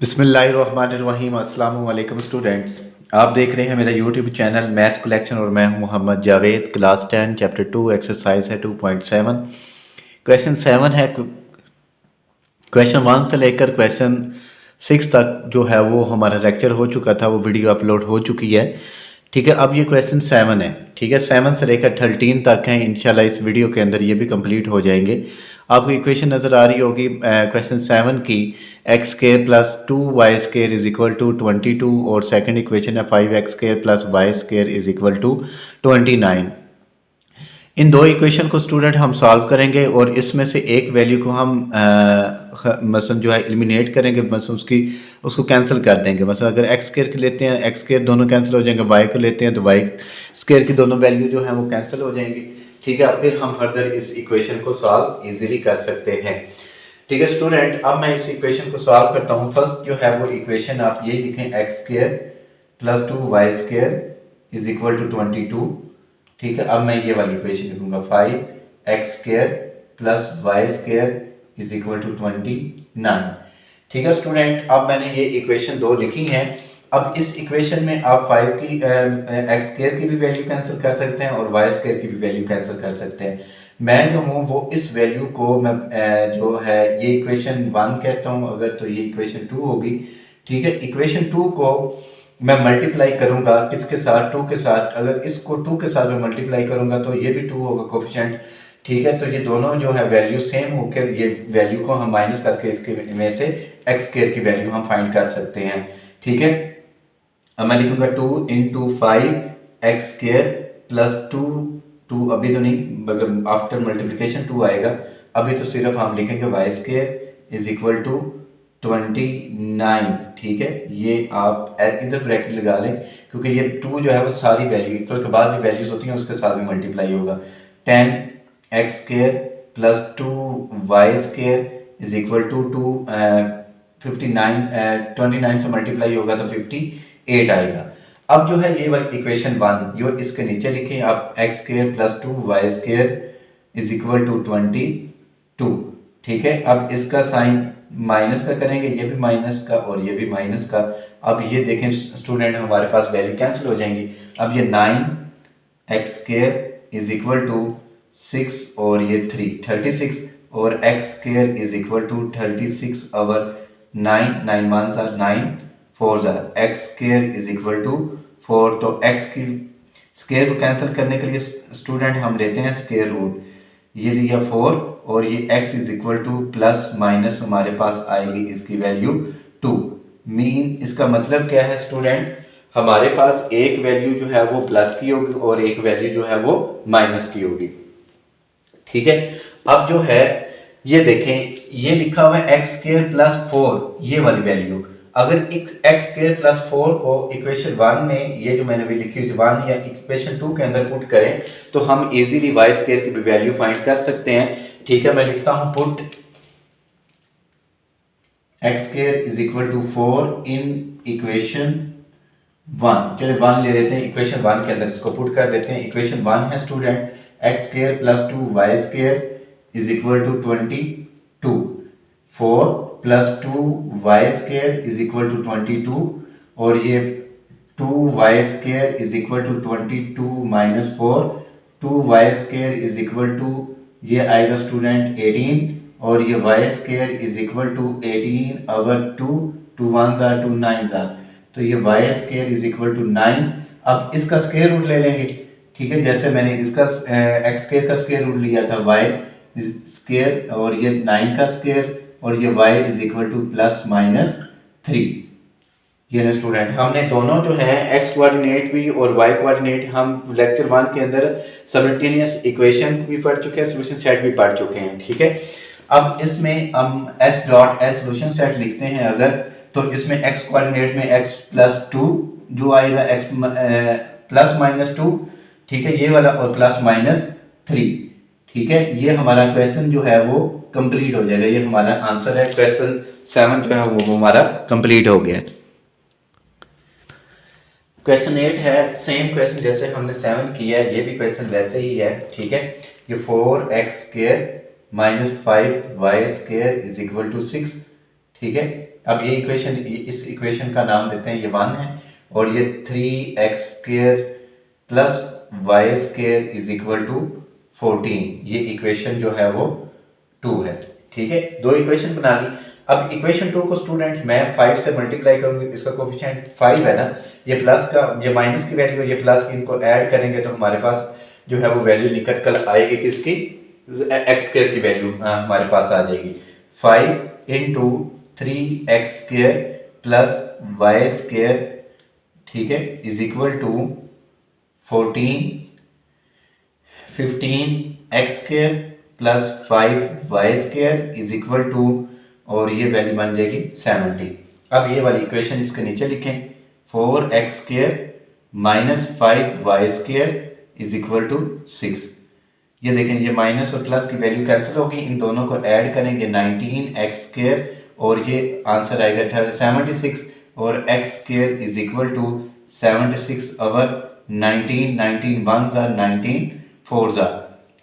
बिस्मिल्लाहिर्रहमानिर्रहीम। अस्सलाम वालेकुम स्टूडेंट्स, आप देख रहे हैं मेरा यूट्यूब चैनल मैथ कलेक्शन और मैं हूं Mohammed Javed. Class 10 chapter 2 exercise है 2.7। क्वेश्चन 7 है। क्वेश्चन 1 से लेकर क्वेश्चन 6 तक जो है वो हमारा लेक्चर हो चुका था, वो वीडियो अपलोड हो चुकी है। ठीक है, अब ये क्वेश्चन 7 है। ठीक है, 7 से लेकर 13 तक है। इंशाल्लाह इस वीडियो के अंदर ये भी कंप्लीट हो जाएंगे। आपको इक्वेशन नज़र आ रही होगी क्वेश्चन 7 की, x square plus 2 y square is equal to 22, और सेकंड इक्वेशन है 5 x square plus y square is equal to 29। इन दो इक्वेशन को स्टूडेंट हम सॉल्व करेंगे और इसमें से एक वैल्यू को हम मसलन जो है एलिमिनेट करेंगे, मसलन उसको कैंसिल कर देंगे। मसलन अगर एक्स स्केयर के लेते हैं, एक्स स्केयर दोनों कैंसिल हो जाएंगे, वाई को लेते हैं तो वाई स्केयर की दोनों वैल्यू जो है वो कैंसिल हो जाएंगी। ठीक है, फिर हम फर्दर इस इक्वेशन को सॉल्व इजीली कर सकते हैं। ठीक है स्टूडेंट, अब मैं इस इक्वेशन को सॉल्व करता हूँ। फर्स्ट जो है वो इक्वेशन आप ये लिखें, x square plus 2 y square is equal to 22। ठीक है, अब मैं ये वाली इक्वेशन लिखूंगा, 5 x square plus y square is equal to 29। ठीक है स्टूडेंट, अब मैंने ये इक्वेशन 2 लिखी है। अब इस इक्वेशन में आप 5 की एक्स स्केयर की भी वैल्यू कैंसिल कर सकते हैं और वाई स्केयर की भी वैल्यू कैंसिल कर सकते हैं। मैं जो हूँ वो इस वैल्यू को मैं जो है ये इक्वेशन 1 कहता हूँ अगर, तो ये इक्वेशन 2 होगी। ठीक है, इक्वेशन 2 को मैं मल्टीप्लाई करूंगा किसके साथ, 2 के साथ। अगर इसको 2 के साथ मैं मल्टीप्लाई करूंगा तो ये भी 2 होगा कोफिशिएंट। ठीक है, तो ये दोनों जो है वैल्यू सेम होकर ये वैल्यू को हम माइनस करके इसके में से एक्स स्केयर की वैल्यू हम फाइंड कर सकते हैं। ठीक है, अब मैं लिखूंगा 2 इंटू 5 एक्स स्केयर प्लस 2 अभी तो नहीं, मगर आफ्टर मल्टीप्लिकेशन 2 आएगा। अभी तो सिर्फ हम लिखेंगे y square is equal to 29। ठीक है, ये आप इधर ब्रैकेट लगा लें क्योंकि ये 2 जो है वो सारी वैल्यू इक्वल के बाद भी वैल्यूज होती हैं उसके साथ भी मल्टीप्लाई होगा। 10 x square plus 2 y square is equal to 29 से मल्टीप्लाई होगा तो 58 आएगा। अब जो है ये वाली इक्वेशन 1 जो इसके नीचे लिखें आप, x square plus 2 y square is equal to 22। ठीक है, अब इसका साइन माइनस का करेंगे, ये भी माइनस का और ये भी माइनस का। अब ये देखें स्टूडेंट, हमारे पास वैल्यू कैंसिल हो जाएंगी। अब ये 9 x square is equal to 6 और ये 36, और x square is equal to 36 over 9 1s are 9 4s are x square is equal to 4। तो एक्स की स्केयर को कैंसिल करने के लिए स्टूडेंट हम लेते हैं स्केयर रूट। ये लिया 4 और ये x is equal to plus minus हमारे पास आएगी इसकी वैल्यू 2। मीन इसका मतलब क्या है स्टूडेंट, हमारे पास एक वैल्यू जो है वो प्लस की होगी और एक वैल्यू जो है वो माइनस की होगी। ठीक है, अब जो है ये देखें, ये लिखा हुआ है एक्स स्केयर प्लस 4, ये वाली वैल्यू। अगर एक्स स्केयर प्लस 4 को इक्वेशन 1 में, ये जो मैंने भी लिखी हुई थी 1 या इक्वेशन 2 के अंदर पुट करें तो हम इजीली वाई स्केयर की भी वैल्यू फाइंड कर सकते हैं। ठीक है, मैं लिखता हूं put x square is equal to 4 in equation 1। चलिए 1 ले लेते हैं, इक्वेशन 1 के अंदर इसको पुट कर देते हैं। इक्वेशन 1 है student, x square plus 2 y square is equal to 22। 4 plus 2 y square is equal to 22 और ये 2 y square is equal to 22 minus 4। 2 y square is equal to ये आएगा स्टूडेंट 18 और ये y square is equal to 18 over 2 1s are 2 9s are, तो ये y square is equal to 9। अब इसका स्केयर रूट ले लेंगे। ठीक है, जैसे मैंने इसका एक्स स्केयर का स्केयर रूट लिया था वाई स्केयर और ये 9 का स्केयर और ये y is equal to plus minus 3। ये ना स्टूडेंट, हमने दोनों जो है x कोऑर्डिनेट भी और y कोऑर्डिनेट हम लेक्चर 1 के अंदर सिमल्टेनियस इक्वेशन भी पढ़ चुके हैं, सॉल्यूशन सेट भी पढ़ चुके हैं। ठीक है, अब इसमें हम s dot s solution set लिखते हैं अगर, तो इसमें x कोऑर्डिनेट में x प्लस 2 जो आएगा, x प्लस माइनस 2। ठीक है, ये वाला और प्लस माइनस 3। ठीक है, ये हमारा क्वेश्चन जो है वो कंप्लीट हो जाएगा। ये हमारा आंसर है, क्वेश्चन 7 जो है वो हमारा कंप्लीट हो गया। क्वेश्चन 8 है, सेम क्वेश्चन जैसे हमने 7 किया है, ये भी क्वेश्चन वैसे ही है। ठीक है, ये 4 x square minus 5 y square is equal to 6। ठीक है। अब ये इक्वेशन, इस इक्वेशन का नाम देते हैं, ये 1 है, और ये 3x² plus y² is equal to 14, ये इक्वेशन जो है वो 2 है। ठीक है, दो इक्वेशन बना ली। अब इक्वेशन 2 को स्टूडेंट मैं 5 से मल्टीप्लाई करूंगी, इसका कोफिशिएंट 5 है ना, ये प्लस का, ये माइनस की वैल्यू, ये प्लस की, इनको ऐड करेंगे तो हमारे पास जो है वो वैल्यू निकल कर आएगी किसकी, x² की वैल्यू हमारे पास आ जाएगी। 5 इंटू 3x² प्लस y², ठीक है, is equal to 14, 15x² plus 5y² is equal to, और ये वैल्यू बन जाएगी 70। अब ये वाली इक्वेशन इसके नीचे लिखें, 4x² minus 5y² is equal to 6। ये देखें, ये माइनस और प्लस की वैल्यू कैंसिल होगी, इन दोनों को ऐड करेंगे 19x², और ये आंसर आएगा 76, और x² is equal to 76 over 19, 19 1 19 4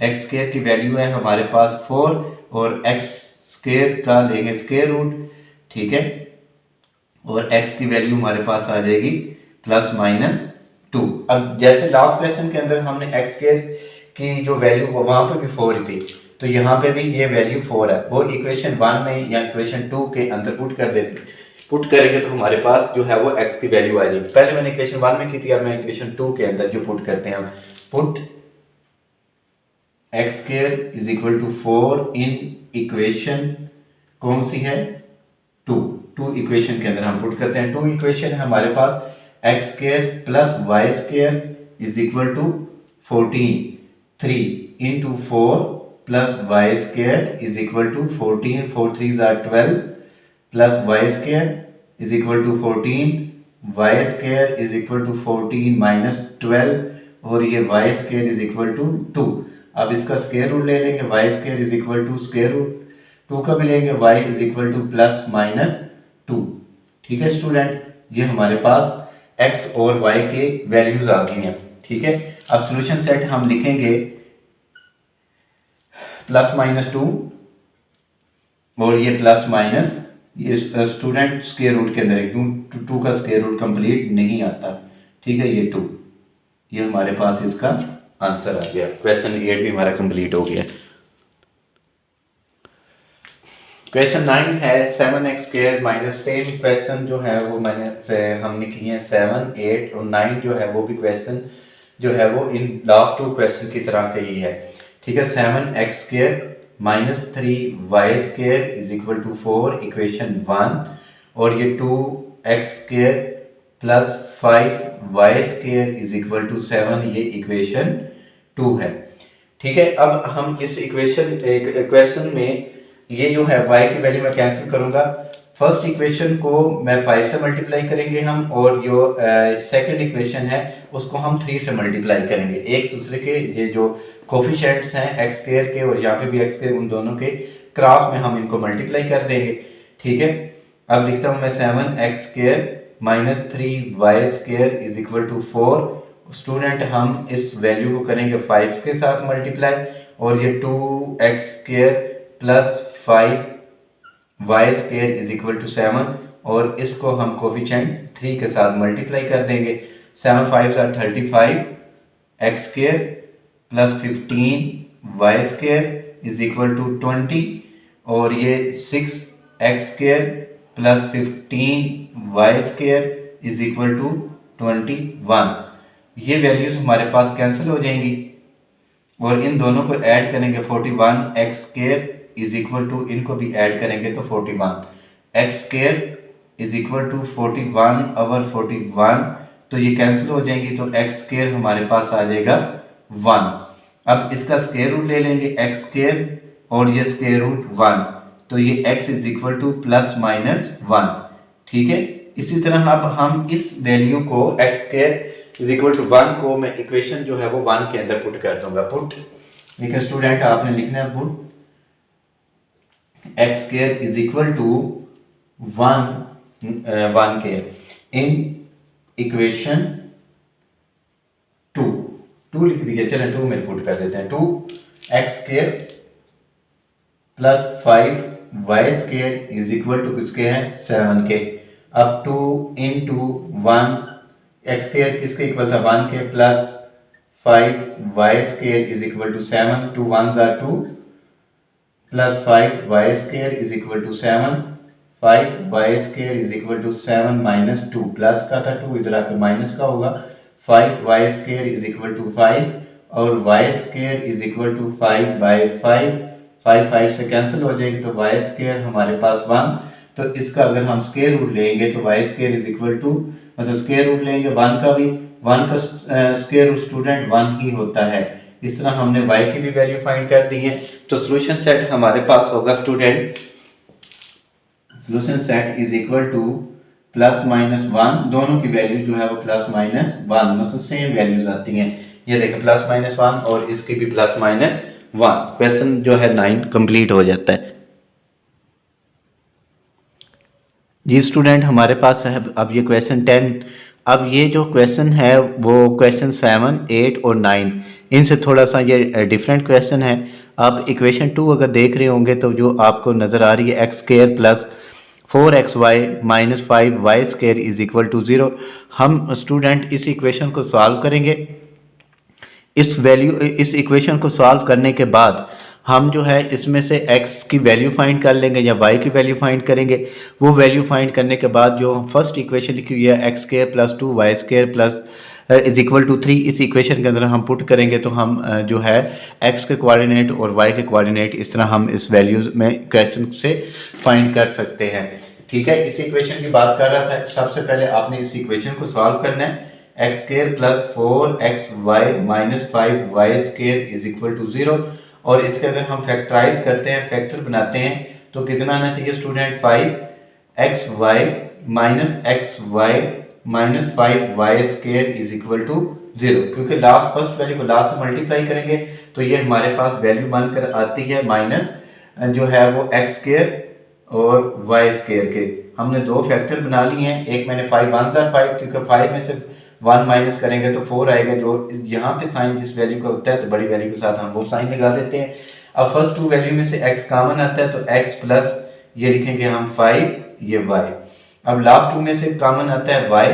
x² की वैल्यू है हमारे पास 4, और x² का लेंगे स्क्वायर रूट, ठीक है, और x की वैल्यू हमारे पास आ जाएगी प्लस माइनस 2। अब जैसे लास्ट क्वेश्चन के अंदर हमने x² की जो वैल्यू वो वहां पे भी 4 ही थी, तो यहाँ पे भी ये वैल्यू 4 है, वो इक्वेशन 1 में या इक्वेशन 2 के अंदर पुट करेंगे तो हमारे पास जो है वो x की वैल्यू आ जाएगी। पहले मैंने इक्वेशन 1 में की थी, अब मैं इक्वेशन 2 के अंदर जो पुट करते हैं, put x² is equal to 4 in equation कौन सी है, 2 इक्वेशन के अंदर हम पुट करते हैं। 2 इक्वेशन है हमारे पास, x² plus y² is equal to 14, 3 into 4 plus y² is equal to 14, 4 3 12 plus y² is equal to 14, y² is equal to 14 minus 12, और ये y² इज इक्वल टू 2। अब इसका स्क्वायर रूट ले लेंगे, y² is equal to square root 2 का भी लेंगे, y is equal to plus minus 2। ठीक है स्टूडेंट, ये हमारे पास x और y के वैल्यूज आ गई हैं। ठीक है, अब सॉल्यूशन सेट हम लिखेंगे प्लस माइनस 2, और ये प्लस माइनस, ये स्टूडेंट स्क्वायर रूट के अंदर है, क्यों 2 का स्क्वायर रूट कंप्लीट नहीं आता। ठीक है, ये 2, ये हमारे पास इसका आंसर आ गया। क्वेश्चन 8 भी हमारा कंप्लीट हो गया। क्वेश्चन 9 है 7x² माइनस, सेम क्वेश्चन जो है वो हमने किए हैं 7, 8 और 9 जो है वो भी क्वेश्चन जो है वो इन लास्ट 2 क्वेश्चन की तरह का ही है। ठीक है, 7x² minus 3y² is equal to 4 equation 1, और ये 2x² plus 5y² is equal to 7, ये इक्वेशन 2 है। ठीक है, अब हम इस इक्वेशन में ये जो है y की वैल्यू मैं कैंसिल करूंगा। फर्स्ट इक्वेशन को मैं 5 से मल्टीप्लाई करेंगे हम, और जो सेकंड इक्वेशन है उसको हम 3 से मल्टीप्लाई करेंगे। एक दूसरे के ये जो कोफिशिएंट्स हैं x² के और यहाँ पे भी x², उन दोनों के क्रॉस में हम इनको मल्टीप्लाई कर देंगे। ठीक है, अब लिखता हूँ मैं 7x² minus 3y² is equal to 4। Student, हम इस वैल्यू को करेंगे 5 के साथ मल्टीप्लाई, और ये 2x² plus 5y² is equal to 7, और इसको हम कोफिशिएंट 3 के साथ मल्टीप्लाई कर देंगे। 7 5 35 x² plus 15y² is equal to 20, और ये 6x² plus 15y² is equal to 21। ये वैल्यूज हमारे पास कैंसिल हो जाएंगी, और इन दोनों को ऐड करेंगे 41x² इज इक्वल टू, इनको भी ऐड करेंगे तो 41, x² is equal to 41 over 41, तो ये कैंसिल हो जाएंगी, तो x² हमारे पास आ जाएगा 1। अब इसका स्क्वायर रूट ले लेंगे, x² और ये स्क्वायर रूट 1, तो ये x is equal to plus minus 1। ठीक है, इसी तरह अब हम इस वैल्यू को x² इज इक्वल टू 1 को मैं इक्वेशन जो है वो 1 के अंदर पुट कर दूंगा। पुट देखिए स्टूडेंट, आपने लिखना है put x² is equal to 1 के इन इक्वेशन 2 लिख दिया। चलें 2 में पुट कर देते हैं, 2x² plus y square is equal to किसके हैं 7 के। अब 2 इंटू 1 एक्स स्केयर किसके इक्वल था 1 के plus 5 y square is equal to 7, 2 1 ज़ा 2 plus 5 y square is equal to 7, 5 y square is equal to 7 minus 2, plus का था 2 इधर आकर माइनस का होगा, 5 y square is equal to 5 और y square is equal to 5 by 5 से cancel हो जाएगी तो वाई स्केयर हमारे पास 1। तो इसका अगर हम स्केयर रूट लेंगे तो y square is equal to, मतलब स्केयर रूट लेंगे 1 का भी, 1 का स्केयर रूट स्टूडेंट 1 ही होता है। इस तरह हमने y की भी वैल्यू फाइंड कर दी है। तो सॉल्यूशन सेट हमारे पास होगा student, solution set is equal to plus minus 1, दोनों की वैल्यू जो है वो प्लस माइनस 1, मतलब सेम वैल्यूज आती हैं। ये देखें प्लस माइनस 1 और इसकी भी प्लस माइनस 1। क्वेश्चन जो है 9 कंप्लीट हो जाता है। जी स्टूडेंट हमारे पास है अब ये क्वेश्चन 10। अब ये जो क्वेश्चन है वो क्वेश्चन 7, 8 और 9 इनसे थोड़ा सा ये डिफरेंट क्वेश्चन है। आप इक्वेशन 2 अगर देख रहे होंगे तो जो आपको नज़र आ रही है x square plus 4xy minus 5y square is equal to 0। हम स्टूडेंट इस इक्वेशन को सॉल्व करेंगे। इस इक्वेशन को सॉल्व करने के बाद हम जो है इसमें से x की वैल्यू फाइंड कर लेंगे या y की वैल्यू फाइंड करेंगे। वो वैल्यू फाइंड करने के बाद जो हम फर्स्ट इक्वेशन लिखी हुई है x square plus 2y square plus is equal to 3, इस इक्वेशन के अंदर हम पुट करेंगे तो हम जो है x के कोऑर्डिनेट और y के कोऑर्डिनेट इस तरह हम इस वैल्यूज में क्वेश्चन से फाइंड कर सकते हैं। ठीक है, इस इक्वेशन की बात कर रहा था। सबसे पहले आपने इस इक्वेशन को सॉल्व करना है। X square plus 4xy minus 5y square is equal to 0 और इसके अगर हम फैक्टराइज करते हैं, फैक्टर बनाते हैं तो कितना आना चाहिए student 5xy minus xy minus 5y square is equal to 0, क्योंकि लास्ट फर्स्ट वैल्यू को लास्ट से मल्टीप्लाई करेंगे तो ये हमारे पास वैल्यू बनकर आती है माइनस जो है वो एक्स स्क्वायर और y स्क्वायर के। हमने दो फैक्टर बना लिए हैं, एक मैंने 5 1 ज़ा 5, क्योंकि 5 में से 1 माइनस करेंगे तो 4 आएगा। जो यहाँ पे साइन जिस वैल्यू का होता है तो बड़ी वैल्यू के साथ हम वो साइन लगा देते हैं। अब फर्स्ट टू वैल्यू में से x कॉमन आता है तो x प्लस ये लिखेंगे हम 5 ये y। अब लास्ट टू में से कॉमन आता है y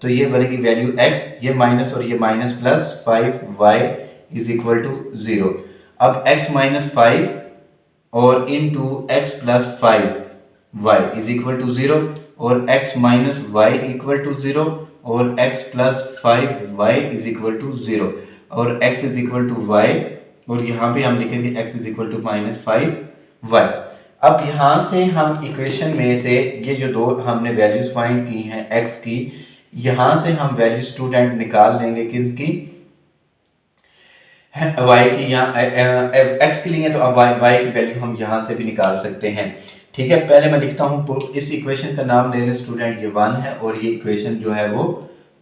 तो ये बनेगी वैल्यू x, ये माइनस और ये minus plus 5y is equal to 0। अब x माइनस 5 और into x plus 5y is equal to 0 और x minus y equal to 0 और x plus 5y is equal to 0 और x is equal to y और यहाँ पे हम लिखेंगे x is equal to minus 5y। अब यहाँ से हम इक्वेशन में से ये जो दो हमने वैल्यूज फाइंड की हैं x की, यहाँ से हम वैल्यू स्टूडेंट निकाल लेंगे किसकी, y की, या x के लिए तो अब y की वैल्यू हम यहाँ से भी निकाल सकते हैं। ठीक है, पहले मैं लिखता हूँ, इस इक्वेशन का नाम ले लें स्टूडेंट, ये 1 है और ये इक्वेशन जो है वो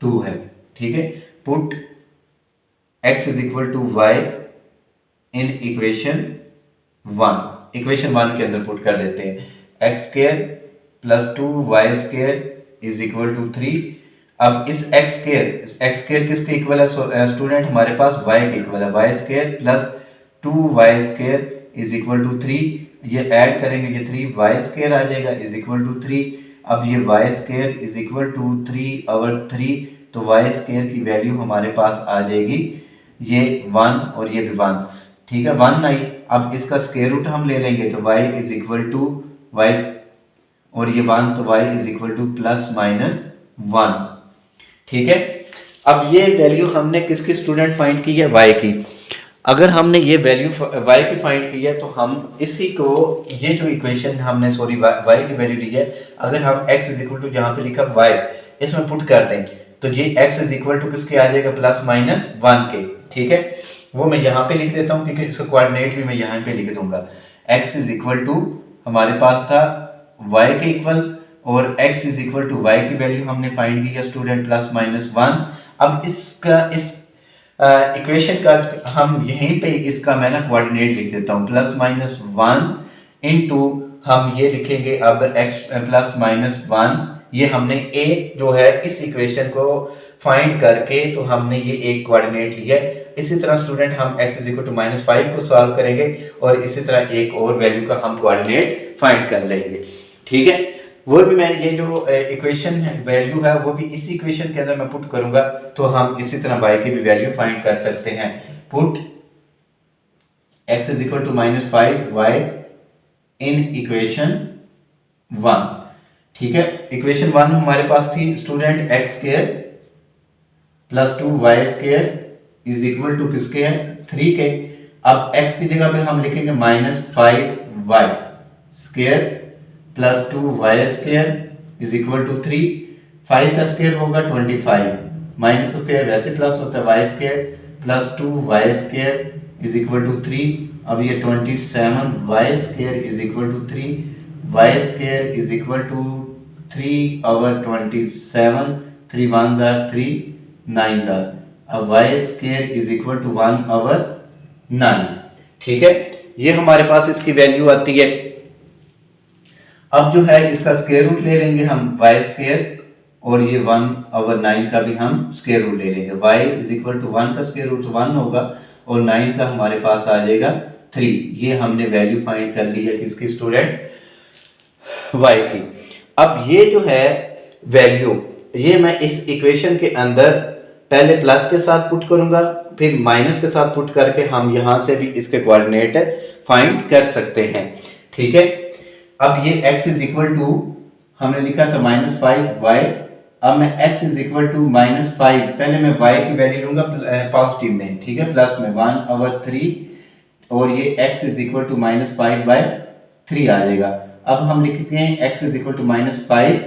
2 है। ठीक है, put x is equal to y in equation 1, equation 1 के अंदर पुट कर देते हैं। x square plus 2y square is equal to 3। अब इस x स्क्वायर किसके इक्वल है स्टूडेंट, हमारे पास y के इक्वल है। y square plus 2y square is equal to 3, ये ऐड करेंगे ये 3y स्क्वायर आ जाएगा इज इक्वल टू 3। अब ये y square is equal to 3 over 3, तो y स्क्वायर की वैल्यू हमारे पास आ जाएगी ये 1 और ये भी 1। ठीक है, 1 आई। अब इसका स्क्वायर रूट हम ले लेंगे तो y is equal to y और ये 1 तो y is equal to plus minus 1। ठीक है, अब ये वैल्यू हमने किसकी स्टूडेंट फाइंड की है, y की। अगर हमने ये वैल्यू y की फाइंड की है तो हम इसी को, ये जो इक्वेशन हमने y की वैल्यू ली है, अगर हम x इज इक्वल टू यहाँ पे लिखा y इसमें पुट कर दें तो ये x इज इक्वल टू किसके आ जाएगा, प्लस माइनस 1 के। ठीक है, वो मैं यहाँ पे लिख देता हूँ क्योंकि इसका कोऑर्डिनेट भी मैं यहाँ पे लिख दूंगा। x इज इक्वल टू हमारे पास था y के इक्वल और x is equal to y की वैल्यू हमने फाइंड की है स्टूडेंट प्लस माइनस 1। अब इसका इस इक्वेशन का हम यहीं पे इसका मैं ना कोऑर्डिनेट लिख देता हूँ, प्लस माइनस 1 इंटू हम ये लिखेंगे अब x प्लस माइनस 1। ये हमने a जो है इस इक्वेशन को फाइंड करके तो हमने ये एक कोऑर्डिनेट लिया है। इसी तरह स्टूडेंट हम x इज इक्वल टू -5 को सॉल्व करेंगे और इसी तरह एक और वैल्यू का हम कोऑर्डिनेट फाइंड कर लेंगे। ठीक है, वो भी मैं ये जो इक्वेशन वैल्यू है वो भी इसी इक्वेशन के अंदर मैं पुट करूंगा, तो हम इसी तरह y की भी वैल्यू फाइंड कर सकते हैं। Put x is equal to -5y in equation 1। ठीक है, इक्वेशन 1 हमारे पास थी student x square plus 2y square is equal to किसके है 3 के। अब x की जगह पे हम लिखेंगे -5y square plus 2y square is equal to 3। 5 का स्क्वायर होगा 25, माइनस स्क्वायर वैसे प्लस होता है y square plus 2y square is equal to 3। अब ये 27y square is equal to 3, y square is equal to 3 over 27, 3 1s are 3 9s are, अब y square is equal to 1 over 9। ठीक है, ये हमारे पास इसकी वैल्यू आती है। अब जो है इसका स्क्वायर रूट ले लेंगे हम y स्क्वायर और ये 1 ओवर 9 का भी हम स्क्वायर रूट ले लेंगे। y इज इक्वल टू 1 का स्क्वायर रूट 1 होगा और 9 का हमारे पास आ जाएगा 3। ये हमने वैल्यू फाइंड कर ली है किसकी स्टूडेंट y की। अब ये जो है वैल्यू ये मैं इस इक्वेशन के अंदर पहले प्लस के साथ पुट करूंगा, फिर माइनस के साथ पुट करके हम यहां से भी इसके कोऑर्डिनेट फाइंड कर सकते हैं। ठीक है, अब ये x इज इक्वल टू हमने लिखा था -5y, अब मैं x इज इक्वल टू -5, पहले मैं y की वैल्यू लूंगा पॉजिटिव में। ठीक है, प्लस में 1 ओवर 3 और ये x इज इक्वल टू -5/3 आ जाएगा। अब हम लिखते हैं x is equal to -5,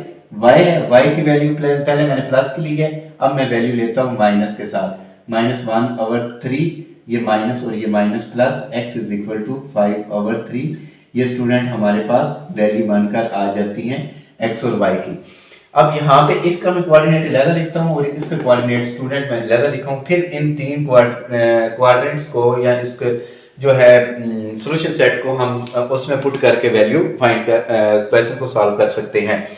y है, y की वैल्यू पहले मैंने प्लस की ली है, अब मैं वैल्यू लेता हूँ माइनस के साथ। -1 ओवर 3, ये माइनस और ये minus plus, x is equal to 5 over 3। ये स्टूडेंट हमारे पास वैल्यू बनकर आ जाती हैं x और y की। अब यहाँ पे इसका मैं कोऑर्डिनेट अलग लिखता हूँ और इसका कोऑर्डिनेट स्टूडेंट मैं अलग लिखा हूँ। फिर इन तीन क्वाड्रेंट्स को या इसके जो है सॉल्यूशन सेट को हम उसमें पुट करके वैल्यू फाइंड कर क्वेश्चन को सॉल्व कर सकते हैं।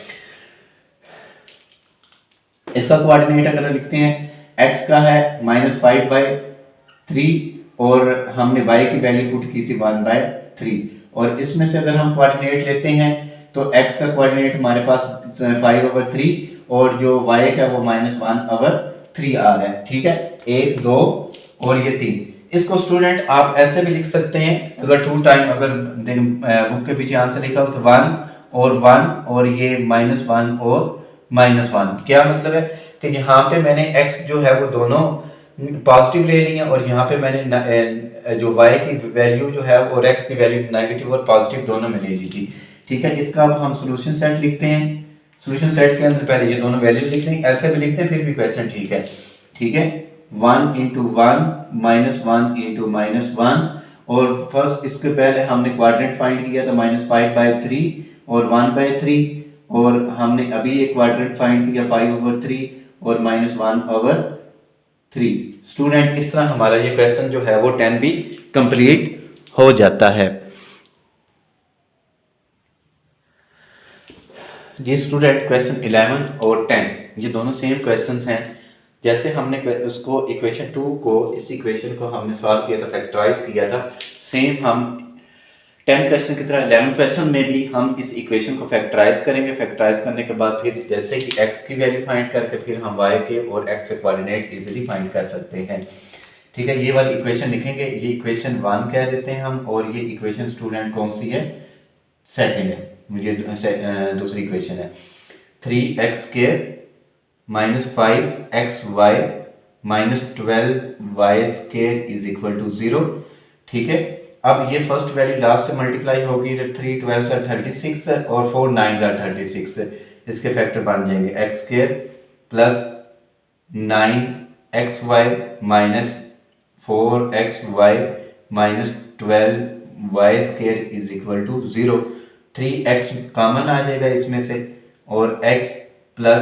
इसका कोऑर्डिनेट अगर लिखते हैं x का है -5/3 और हमने y की वैल्यू पुट की थी 1/3, और इसमें से अगर हम कोऑर्डिनेट लेते हैं तो x का कोऑर्डिनेट हमारे पास 5/3 और जो y का वो -1/3 आ रहा है। ठीक है, 1 2 और ये 3। इसको स्टूडेंट आप ऐसे भी लिख सकते हैं, अगर 2 टाइम अगर बुक के पीछे आंसर लिखा हो तो 1 और ये -1 और -1। क्या मतलब है कि यहाँ पे मैंने x जो है वो दोनों पॉजिटिव ले ली है और यहाँ पे मैंने जो y की वैल्यू जो है और x की वैल्यू नेगेटिव और पॉजिटिव दोनों में ले ली थी। ठीक है, इसका अब हम सॉल्यूशन सेट लिखते हैं। सॉल्यूशन सेट के अंदर पहले ये दोनों वैल्यूज लिखते हैं, ऐसे भी लिखते हैं फिर भी क्वेश्चन ठीक है। ठीक है, 1 × 1 -1 × -1, और फर्स्ट इसके पहले हमने क्वाड्रेंट फाइंड किया था -5/3 और 1/3, और हमने अभी एक क्वाड्रेंट फाइंड किया 5/3 और -1/3। स्टूडेंट इस तरह हमारा ये क्वेश्चन जो है वो 10 भी कंप्लीट हो जाता है। ये स्टूडेंट क्वेश्चन 11 और 10 ये दोनों सेम क्वेश्चंस हैं। जैसे हमने उसको इक्वेशन 2 को इस इक्वेशन को हमने सॉल्व किया था, फैक्टराइज किया था, सेम हम 10 क्वेश्चन की तरह 11 क्वेश्चन में भी हम इस इक्वेशन को फैक्टराइज करेंगे। फैक्टराइज करने के बाद फिर जैसे कि x की वैल्यू फाइंड करके फिर हम y के और x के कोऑर्डिनेट इजीली फाइंड कर सकते हैं। ठीक है, ये वाली इक्वेशन लिखेंगे, ये इक्वेशन 1 कह देते हैं हम, और ये इक्वेशन स्टूडेंट कौन सी है, सेकंड है, मुझे दूसरी इक्वेशन है 3x² -5xy -12y² is equal to 0। ठीक है, अब ये फर्स्ट वैल्यू लास्ट से मल्टीप्लाई होगी तो 3 12s are 36 और 4 9s are 36, इसके फैक्टर बन जाएंगे x² plus 9xy -4xy -12y² is equal to 0। 3x common आ जाएगा इसमें से और x plus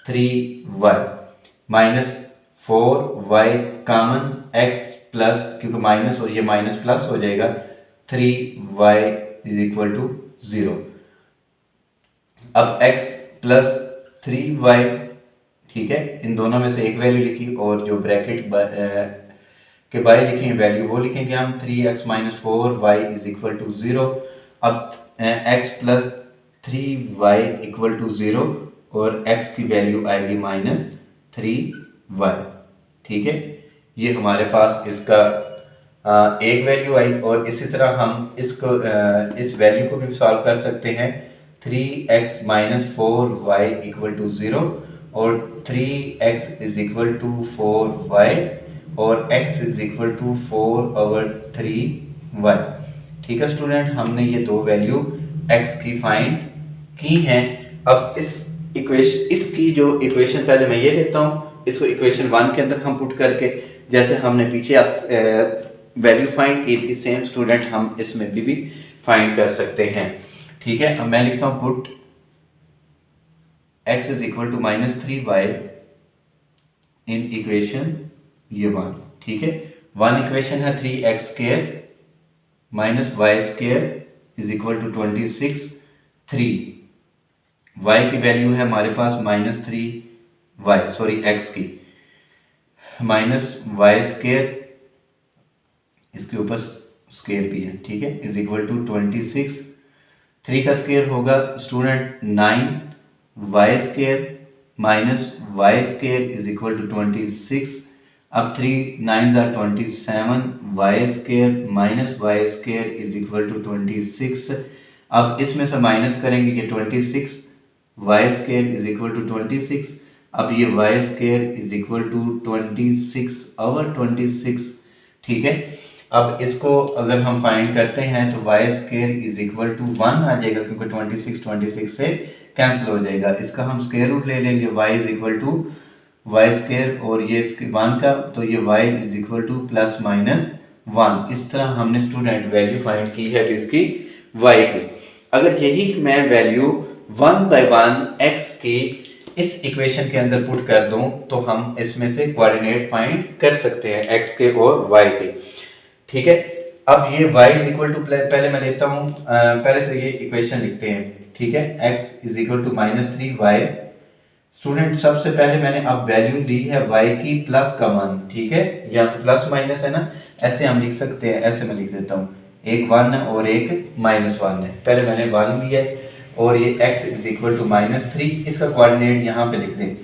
3y -4y common, x plus क्योंकि माइनस और ये माइनस प्लस हो जाएगा 3y इज इक्वल टू 0। अब x प्लस 3y, ठीक है, इन दोनों में से एक वैल्यू लिखी और जो ब्रैकेट कि वाई लिखेंगे वैल्यू वो लिखेंगे हम 3x minus 4y is equal to 0। अब x plus 3y equal to 0 और x की वैल्यू आएगी माइनस 3y। ठीक है, ये हमारे पास इसका एक वैल्यू आई। और इसी तरह हम इसको इस वैल्यू को भी सॉल्व कर सकते हैं। 3x minus 4y equal to 0 और 3x is equal to 4y और x is equal to 4/3y। ठीक है स्टूडेंट, हमने ये दो वैल्यू x की फाइंड की हैं। अब इसकी जो इक्वेशन पहले मैं ये लेता हूँ, इसको इक्वेशन 1 के अंदर हम पुट करके जैसे हमने पीछे वैल्यू फाइंड की थी सेम स्टूडेंट हम इसमें भी फाइंड कर सकते हैं। ठीक है, अब मैं लिखता हूँ put x is equal to minus 3y in equation ये 1। ठीक है, 1 इक्वेशन है 3x square minus y square is equal to 26। 3 y की वैल्यू है हमारे पास माइनस 3y, सॉरी x की माइनस वाई स्क्वायर, इसके ऊपर स्क्वायर भी है। ठीक है, इज इक्वल टू 26। 3 का स्क्वायर होगा student 9y square minus y square is equal to 26। अब 3 9s are 27, y square minus y square is equal to 26। अब इसमें से माइनस करेंगे कि 26 y square is equal to 26। अब ये y square is equal to 26/26। ठीक है, अब इसको अगर हम फाइंड करते हैं तो y square is equal to 1 आ जाएगा, क्योंकि 26 से कैंसिल हो जाएगा। इसका हम स्क्वायर रूट ले लेंगे, y is equal to y square और ये 1 का, तो ये y is equal to plus minus 1। इस तरह हमने स्टूडेंट वैल्यू फाइंड की है इसकी y की। अगर यही मैं वैल्यू 1/1 x की इस इक्वेशन के अंदर पुट कर दूं तो हम इसमें से कोऑर्डिनेट फाइंड कर सकते हैं x के और y के। ठीक है, अब ये y इज इक्वल टू, पहले मैं लेता हूं पहले तो ये इक्वेशन लिखते हैं। ठीक है, x is equal to minus 3y। Student सबसे पहले मैंने अब वैल्यू ली है y की प्लस का 1। ठीक है, यहाँ पे प्लस माइनस है ना, ऐसे हम लिख सकते हैं, ऐसे मैं लिख देता हूँ, एक 1 है और एक माइनस 1 है। पहले मैंने 1 लिया है और ये x is equal to minus 3, इसका कोऑर्डिनेट यहाँ पे लिख दें।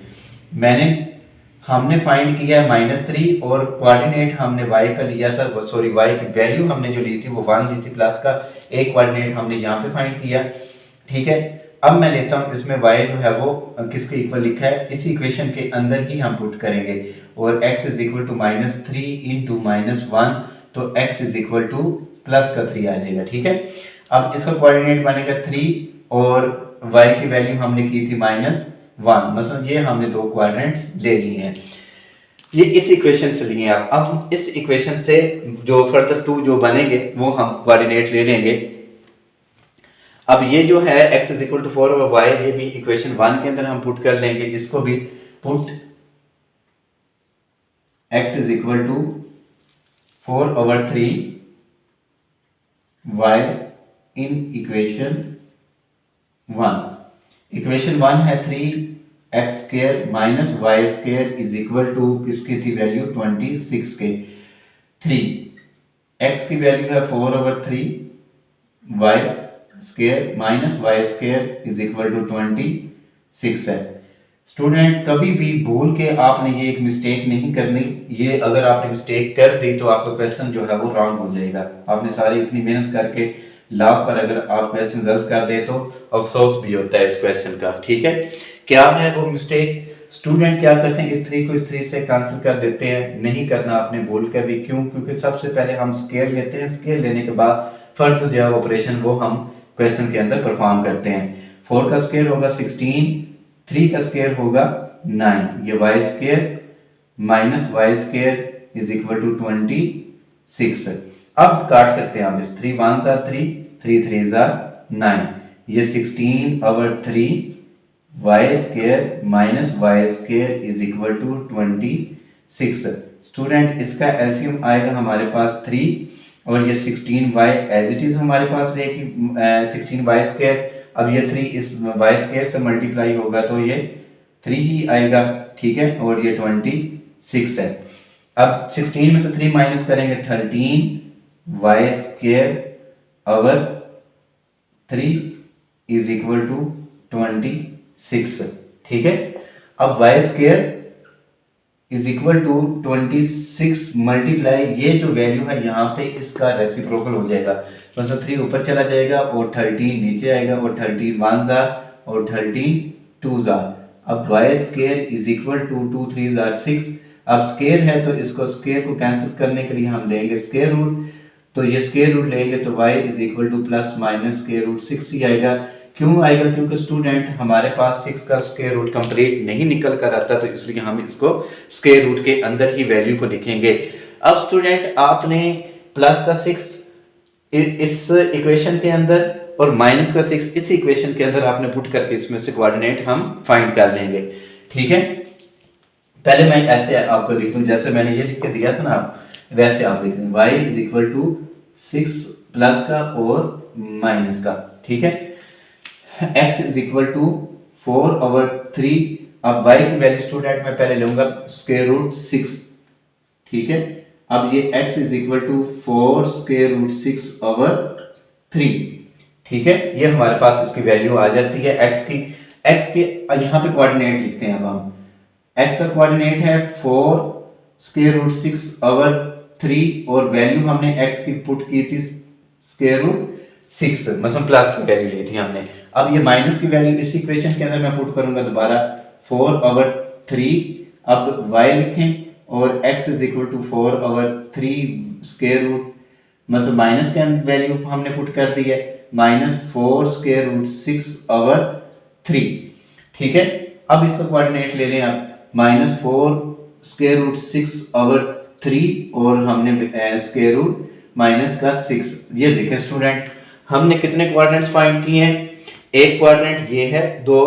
हमने फाइंड किया है -3 और कोऑर्डिनेट हमने y का लिया था, सॉरी y की वैल्यू हमने जो ली थी वो 1 ली थी प्लस का, एक कोऑर्डिनेट हमने यहाँ पे फाइंड किया। ठीक है, अब मैं लेता हूँ इसमें y जो है वो किसके इक्वल लिखा है, इस इक्वेशन के अंदर ही हम पुट करेंगे और x is equal to -3 into -1, तो x is equal to plus का 3 आ जाएगा। ठीक है, अब इसका कोऑर्डिनेट बनेगा 3 और y की वैल्यू हमने की थी -1, मतलब ये हमने दो कोऑर्डिनेट्स ले लिए हैं, ये इस इक्वेशन से लिए हैं। अब इस इक्वेशन से जो फर्दर 2 जो बनेंगे वो हम कोऑर्डिनेट ले लेंगे। अब ये जो है x इज इक्वल टू 4 और y, ये भी इक्वेशन 1 के अंदर हम पुट कर लेंगे। इसको भी put x is equal to 4/3 y in equation 1। Equation 1 है 3x square minus y square is equal to किसकी थी वैल्यू 26 के। 3x की वैल्यू है 4/3 y square minus y square is equal to 26 है। स्टूडेंट कभी भी भूल के आपने ये एक मिस्टेक नहीं करनी, ये अगर आपने मिस्टेक कर दी तो आपका क्वेश्चन जो है वो रॉन्ग हो जाएगा। आपने सारी इतनी मेहनत करके लास्ट पर अगर आप क्वेश्चन गलत कर दे तो अफसोस भी होता है इस क्वेश्चन का। ठीक है, क्या है वो मिस्टेक? स्टूडेंट क्या करते हैं, इस 3 को इस 3 से कैंसिल कर देते हैं। नहीं करना आपने भूल कर भी, क्यों? क्योंकि सबसे पहले हम स्केयर लेते हैं, स्केयर लेने के बाद फर्दर जो है ऑपरेशन वो हम क्वेश्चन के अंदर परफॉर्म करते हैं। 4 का स्क्वायर होगा 16, 3 का स्क्वायर होगा 9, ये y square minus y square is equal to 26। अब काट सकते हैं आप इस 3 1s are 3, 3 3s are 9, ये 16/3 y square minus y square is equal to 26। Student इसका एलसीएम आएगा हमारे पास 3 और ये 16y एज इट इज हमारे पास रहेगी 16y स्क्वायर। अब ये 3 इस y स्क्वायर से मल्टीप्लाई होगा तो ये 3 ही आएगा। ठीक है, और ये 26 है। अब 16 में से 3 माइनस करेंगे 13 y square over 3 is equal to 26। ठीक है, अब y square is equal to 26 multiply ये जो वैल्यू है यहाँ पे इसका रेसिप्रोकल हो जाएगा, मतलब 3 ऊपर चला जाएगा और 13 नीचे आएगा और 13 1 जार और 13 2 जार। अब y square is equal to 2 3 जार 6। अब स्क्वायर है तो इसको स्क्वायर को कैंसिल करने के लिए हम लेंगे स्क्वायर रूट, तो ये स्क्वायर रूट लेंगे तो y is equal to plus minus square root 6 ही आएगा। क्यों आएगा? क्योंकि स्टूडेंट हमारे पास 6 का स्क्वायर रूट कंप्लीट नहीं निकल कर आता, तो इसलिए हम इसको स्क्वायर रूट के अंदर ही वैल्यू को लिखेंगे। अब स्टूडेंट आपने प्लस का 6 इस इक्वेशन के अंदर और माइनस का 6 इस इक्वेशन के अंदर आपने पुट करके इसमें से कोऑर्डिनेट हम फाइंड कर लेंगे। ठीक है, पहले मैं ऐसे आपको लिख दूं, जैसे मैंने ये लिख के दिया था ना, आप वैसे आप लिख दें y is equal to 6 plus का और माइनस का। ठीक है, x इज इक्वल टू 4/3। अब y की वैल्यू स्टूडेंट मैं पहले लूंगा स्क्वायर रूट 6। ठीक है, अब ये x is equal to 4 square root 6/3। ठीक है, ये हमारे पास इसकी वैल्यू आ जाती है x की। यहाँ पे कोऑर्डिनेट लिखते हैं। अब हम x का कोऑर्डिनेट है 4 स्क्वायर रूट 6/3 और वैल्यू हमने x की पुट की थी स्क्वायर रूट 6, मतलब प्लस की वैल्यू ली थी हमने। अब ये माइनस की वैल्यू इस इक्वेशन के अंदर मैं पुट करूंगा दोबारा 4/3। अब y लिखें और x is equal to 4/3 square root, मतलब माइनस के अंदर वैल्यू हमने पुट कर दी है -4 स्क्वायर रूट 6/3। ठीक है, अब इसका कोऑर्डिनेट ले लें आप -4 स्क्वायर रूट 6/3 और हमने स्क्वायर रूट माइनस का 6। ये देखें स्टूडेंट, हमने कितने क्वाड्रेंट्स फाइंड किए हैं? एक क्वाड्रेंट ये है, दो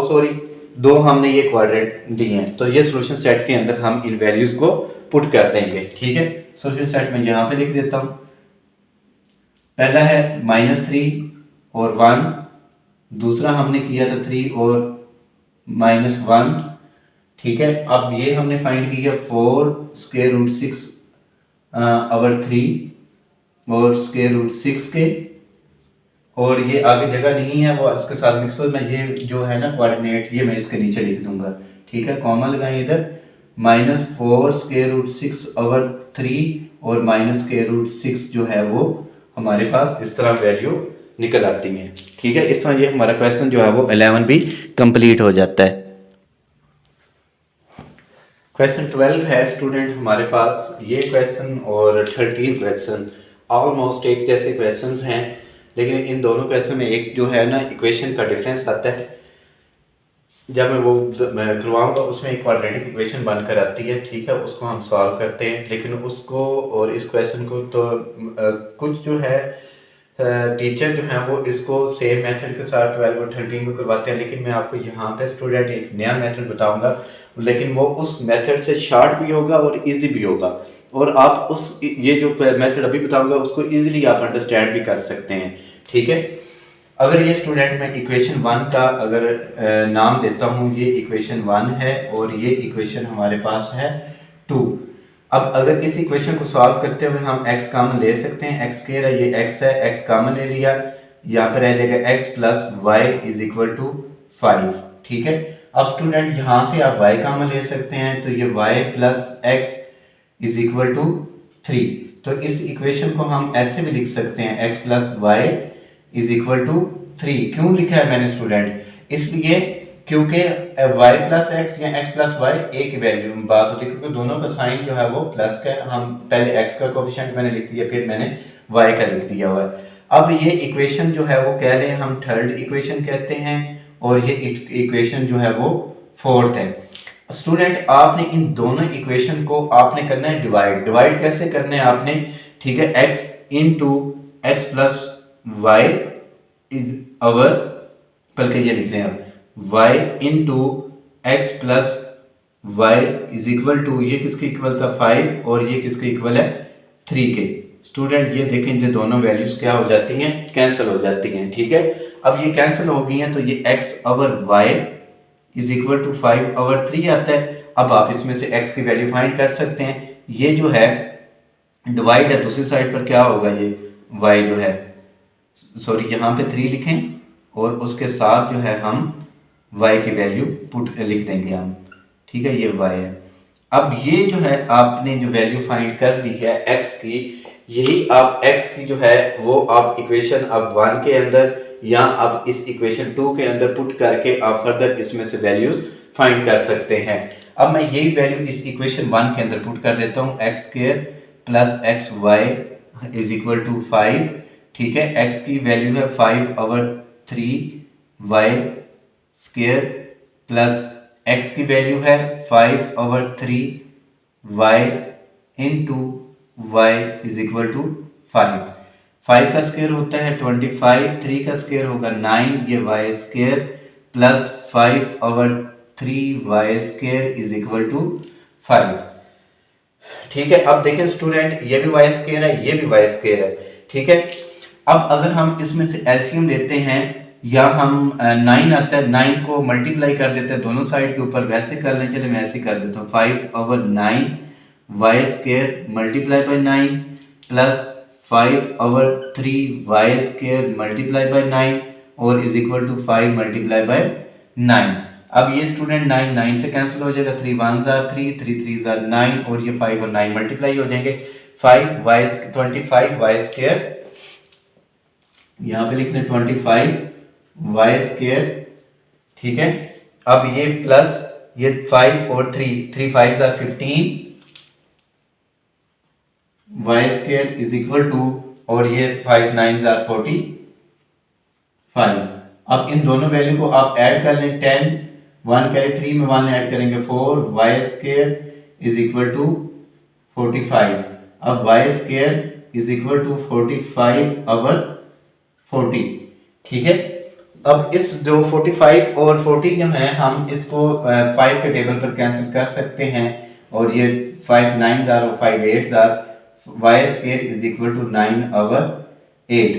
हमने ये क्वाड्रेंट दिए हैं। तो ये सॉल्यूशन सेट के अंदर हम इन वैल्यूज को पुट कर देंगे। ठीक है, सॉल्यूशन सेट में यहाँ पे लिख देता हूँ। पहला है -3 और 1, दूसरा हमने किया था 3 और -1। ठीक है, अब ये हमने फाइंड किया 4 स्क्वायर रूट 6/3 और स्क्वायर रूट 6 के, और ये आगे जगह नहीं है वो इसके साथ मिक्स हो, मैं ये जो है ना कोऑर्डिनेट ये मैं इसके नीचे लिख दूंगा। ठीक है, कॉमा लगाएं इधर, -4 स्क्वायर रूट 6/3 और माइनस स्क्वायर रूट 6 जो है वो हमारे पास इस तरह वैल्यू निकल आती है। ठीक है, इस तरह ये हमारा क्वेश्चन जो है वो 11 भी कंप्लीट हो जाता है। क्वेश्चन 12 है स्टूडेंट हमारे पास, ये क्वेश्चन और 13 क्वेश्चन ऑलमोस्ट एक जैसे क्वेश्चंस हैं, लेकिन इन दोनों क्वेश्चन में एक जो है ना इक्वेशन का डिफरेंस आता है। जब मैं करवाऊंगा उसमें एक क्वाड्रेटिक इक्वेशन बनकर आती है। ठीक है, उसको हम सॉल्व करते हैं, लेकिन उसको और इस क्वेश्चन को तो कुछ जो है टीचर जो है वो इसको सेम मेथड के साथ 12 और 13 को करवाते हैं, लेकिन मैं आपको यहाँ पे स्टूडेंट एक नया मेथड बताऊंगा, लेकिन वो उस मेथड से शॉर्ट भी होगा और इजी भी होगा, और आप उस ये जो मेथड अभी बताऊंगा उसको इजीली आप अंडरस्टैंड भी कर सकते हैं। ठीक है, अगर ये स्टूडेंट मैं इक्वेशन 1 का अगर नाम देता हूँ, ये इक्वेशन 1 है और ये इक्वेशन हमारे पास है 2। अब अगर इस इक्वेशन को सॉल्व करते हुए हम x कॉमन ले सकते हैं, x कह रहा है ये x है, x कॉमन ले लिया, यहाँ पर रह जाएगा x plus y is equal to 5। ठीक है, अब स्टूडेंट यहाँ से आप y कॉमन ले सकते हैं, तो ये y plus x is equal to 3। तो इस इक्वेशन को हम ऐसे भी लिख सकते हैं x plus y is equal to 3। क्यों लिखा है मैंने स्टूडेंट? इसलिए क्योंकि y प्लस एक्स या x प्लस वाई एक वैल्यू में बात होती है, क्योंकि दोनों का साइन जो है वो प्लस का है। हम पहले x का कोफिशिएंट मैंने लिख दिया, फिर मैंने y का लिख दिया हुआ है। अब ये इक्वेशन जो है वो कह रहे हैं हम थर्ड इक्वेशन कहते हैं, और ये इक्वेशन जो है वो फोर्थ है। स्टूडेंट आपने इन दोनों इक्वेशन को आपने करना है डिवाइड कैसे करना है आपने? ठीक है, x into x plus y is over, बल्कि ये लिख लें आप y into x plus y is equal to, ये किसके इक्वल था 5 और ये किसके इक्वल है 3 के। स्टूडेंट ये देखें, ये दोनों वैल्यूज क्या हो जाती हैं? कैंसिल हो जाती हैं। ठीक है, अब ये कैंसिल हो गई हैं, तो ये x over y is equal to 5/3 आता है। अब आप इसमें से x की वैल्यू फाइंड कर सकते हैं। ये जो है डिवाइड है, दूसरी साइड पर क्या होगा, ये y जो है, सॉरी यहाँ पे 3 लिखें और उसके साथ जो है हम y की वैल्यू पुट लिख देंगे हम, ठीक है, ये y है। अब ये जो है आपने जो वैल्यू फाइंड कर दी है x की, यही आप x की जो है वो आप इक्वेशन अब 1 के अंदर या आप इस इक्वेशन 2 के अंदर पुट करके आप फर्दर इसमें से वैल्यूज फाइंड कर सकते हैं। अब मैं यही वैल्यू इस इक्वेशन 1 के अंदर पुट कर देता हूँ, x square plus x y is equal to 5, ठीक है, x की वैल्यू है 5/3 y स्क्वायर प्लस x की वैल्यू है 5/3 y into y is equal to 5। 5 का स्क्वायर होता है 25, 3 का स्क्वायर होगा 9, ये y square plus 5/3 y square is equal to 5, ठीक है। अब देखें स्टूडेंट, ये भी y स्क्वायर है, ये भी y स्क्वायर है, ठीक है। अब अगर हम इसमें से एलसीएम लेते हैं या हम 9 आता है, 9 को मल्टीप्लाई कर देते हैं दोनों साइड के ऊपर, वैसे कर लें, चले मैं ऐसे कर देता हूँ, 5/9 y स्क्वायर मल्टीप्लाई बाई 9 प्लस 5/3 y स्क्वायर मल्टीप्लाई बाई 9 और is equal to 5 multiply by 9। अब ये स्टूडेंट 9 9 से कैंसिल हो जाएगा, 3 1 जार 3, 3 3 जार 9 और ये 5 और 9 मल्टीप्लाई हो जाएंगे, 25 y स्क्वायर, यहाँ पे लिखने 25 y स्क्वायर, ठीक है। अब ये प्लस ये 5 और 3 5 जार 15 y square is equal to, और ये 5 9 जार 45। अब इन दोनों वैल्यू को आप ऐड कर लें, 10 1 करे 3 में 1 ऐड करेंगे 4 y square is equal to 45। अब y square is equal to 45/40, ठीक है। अब इस जो 45 और 40 जो है हम इसको 5 के टेबल पर कैंसिल कर सकते हैं, और ये 5 9 जार और 5 8 जार, y square is equal to 9/8,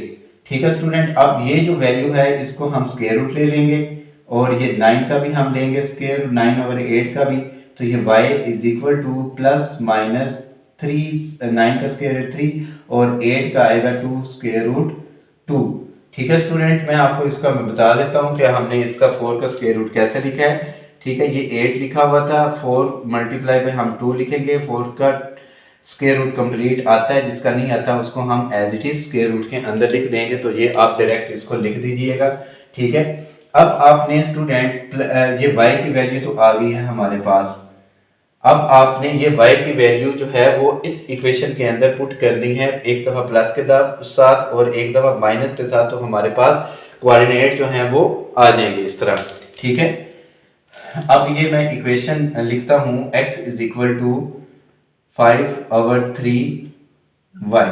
ठीक है स्टूडेंट। अब ये जो वैल्यू है इसको हम स्क्वायर रूट ले लेंगे और ये 9 का भी हम लेंगे स्क्वायर, 9/8 का भी, तो ये y is equal to plus minus 3, 9 का स्क्वायर है 3 और 8 का आएगा 2 स्क्वायर रूट 2, ठीक है स्टूडेंट। मैं आपको इसका मैं बता देता हूँ कि हमने इसका 4 का स्क्वायर रूट कैसे लिखा है, ठीक है। ये 8 लिखा हुआ था, 4 मल्टीप्लाई पे हम 2 लिखेंगे, 4 का स्क्वायर रूट कंप्लीट आता है, जिसका नहीं आता उसको हम as it is square root के अंदर लिख देंगे, तो ये आप डायरेक्ट इसको लिख दीजिएगा, ठीक है। अब आपने स्टूडेंट ये y की वैल्यू तो आ गई है हमारे पास, अब आपने ये y की वैल्यू जो है वो इस इक्वेशन के अंदर पुट करनी है, एक दफ़ा प्लस के साथ और एक दफ़ा माइनस के साथ, तो हमारे पास कोऑर्डिनेट जो हैं वो आ जाएंगे इस तरह, ठीक है। अब ये मैं इक्वेशन लिखता हूँ, x is equal to 5/3 y,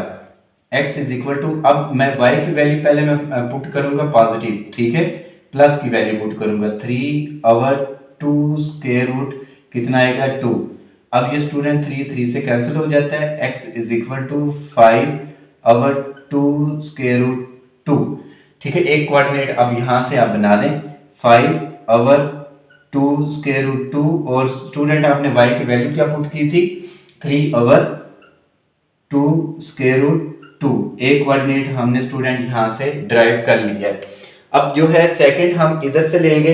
x is equal to, अब मैं y की वैल्यू पहले मैं पुट करूंगा पॉजिटिव, ठीक है, प्लस की वैल्यू पुट करूंगा 3/2 स्क्वायर रूट कितना आएगा 2। अब ये स्टूडेंट 3 से कैंसिल हो जाता है, x is equal to 5/2 square root 2, ठीक है। एक कोऑर्डिनेट अब यहाँ से आप बना दें 5/2 स्क्वायर रूट 2, और स्टूडेंट आपने y की वैल्यू क्या पुट की थी 3/2 स्क्वायर रूट 2, एक कोऑर्डिनेट हमने स्टूडेंट यहाँ से ड्राइव कर लिया है। अब जो है सेकंड हम इधर से लेंगे,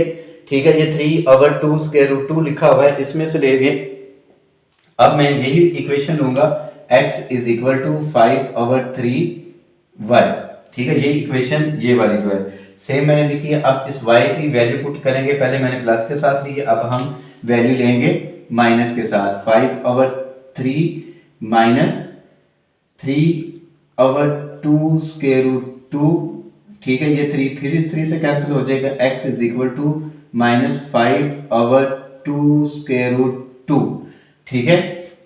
ठीक है, ये 3/2 स्क्वायर रूट 2 लिखा हुआ है, इसमें से लेंगे। अब मैं यही इक्वेशन लूंगा, x is equal to 5/3 y, ठीक है, ये इक्वेशन ये वाली जो है सेम मैंने लिखी है। अब इस y की वैल्यू पुट करेंगे, पहले मैंने प्लस के साथ ली है, अब हम वैल्यू लेंगे माइनस के साथ, 5/3 माइनस 3/2 स्क्वायर रूट 2, ठीक है, ये 3 फिर इस 3 से कैंसिल हो जाएगा, x is equal to minus 5/2 square root 2, ठीक है।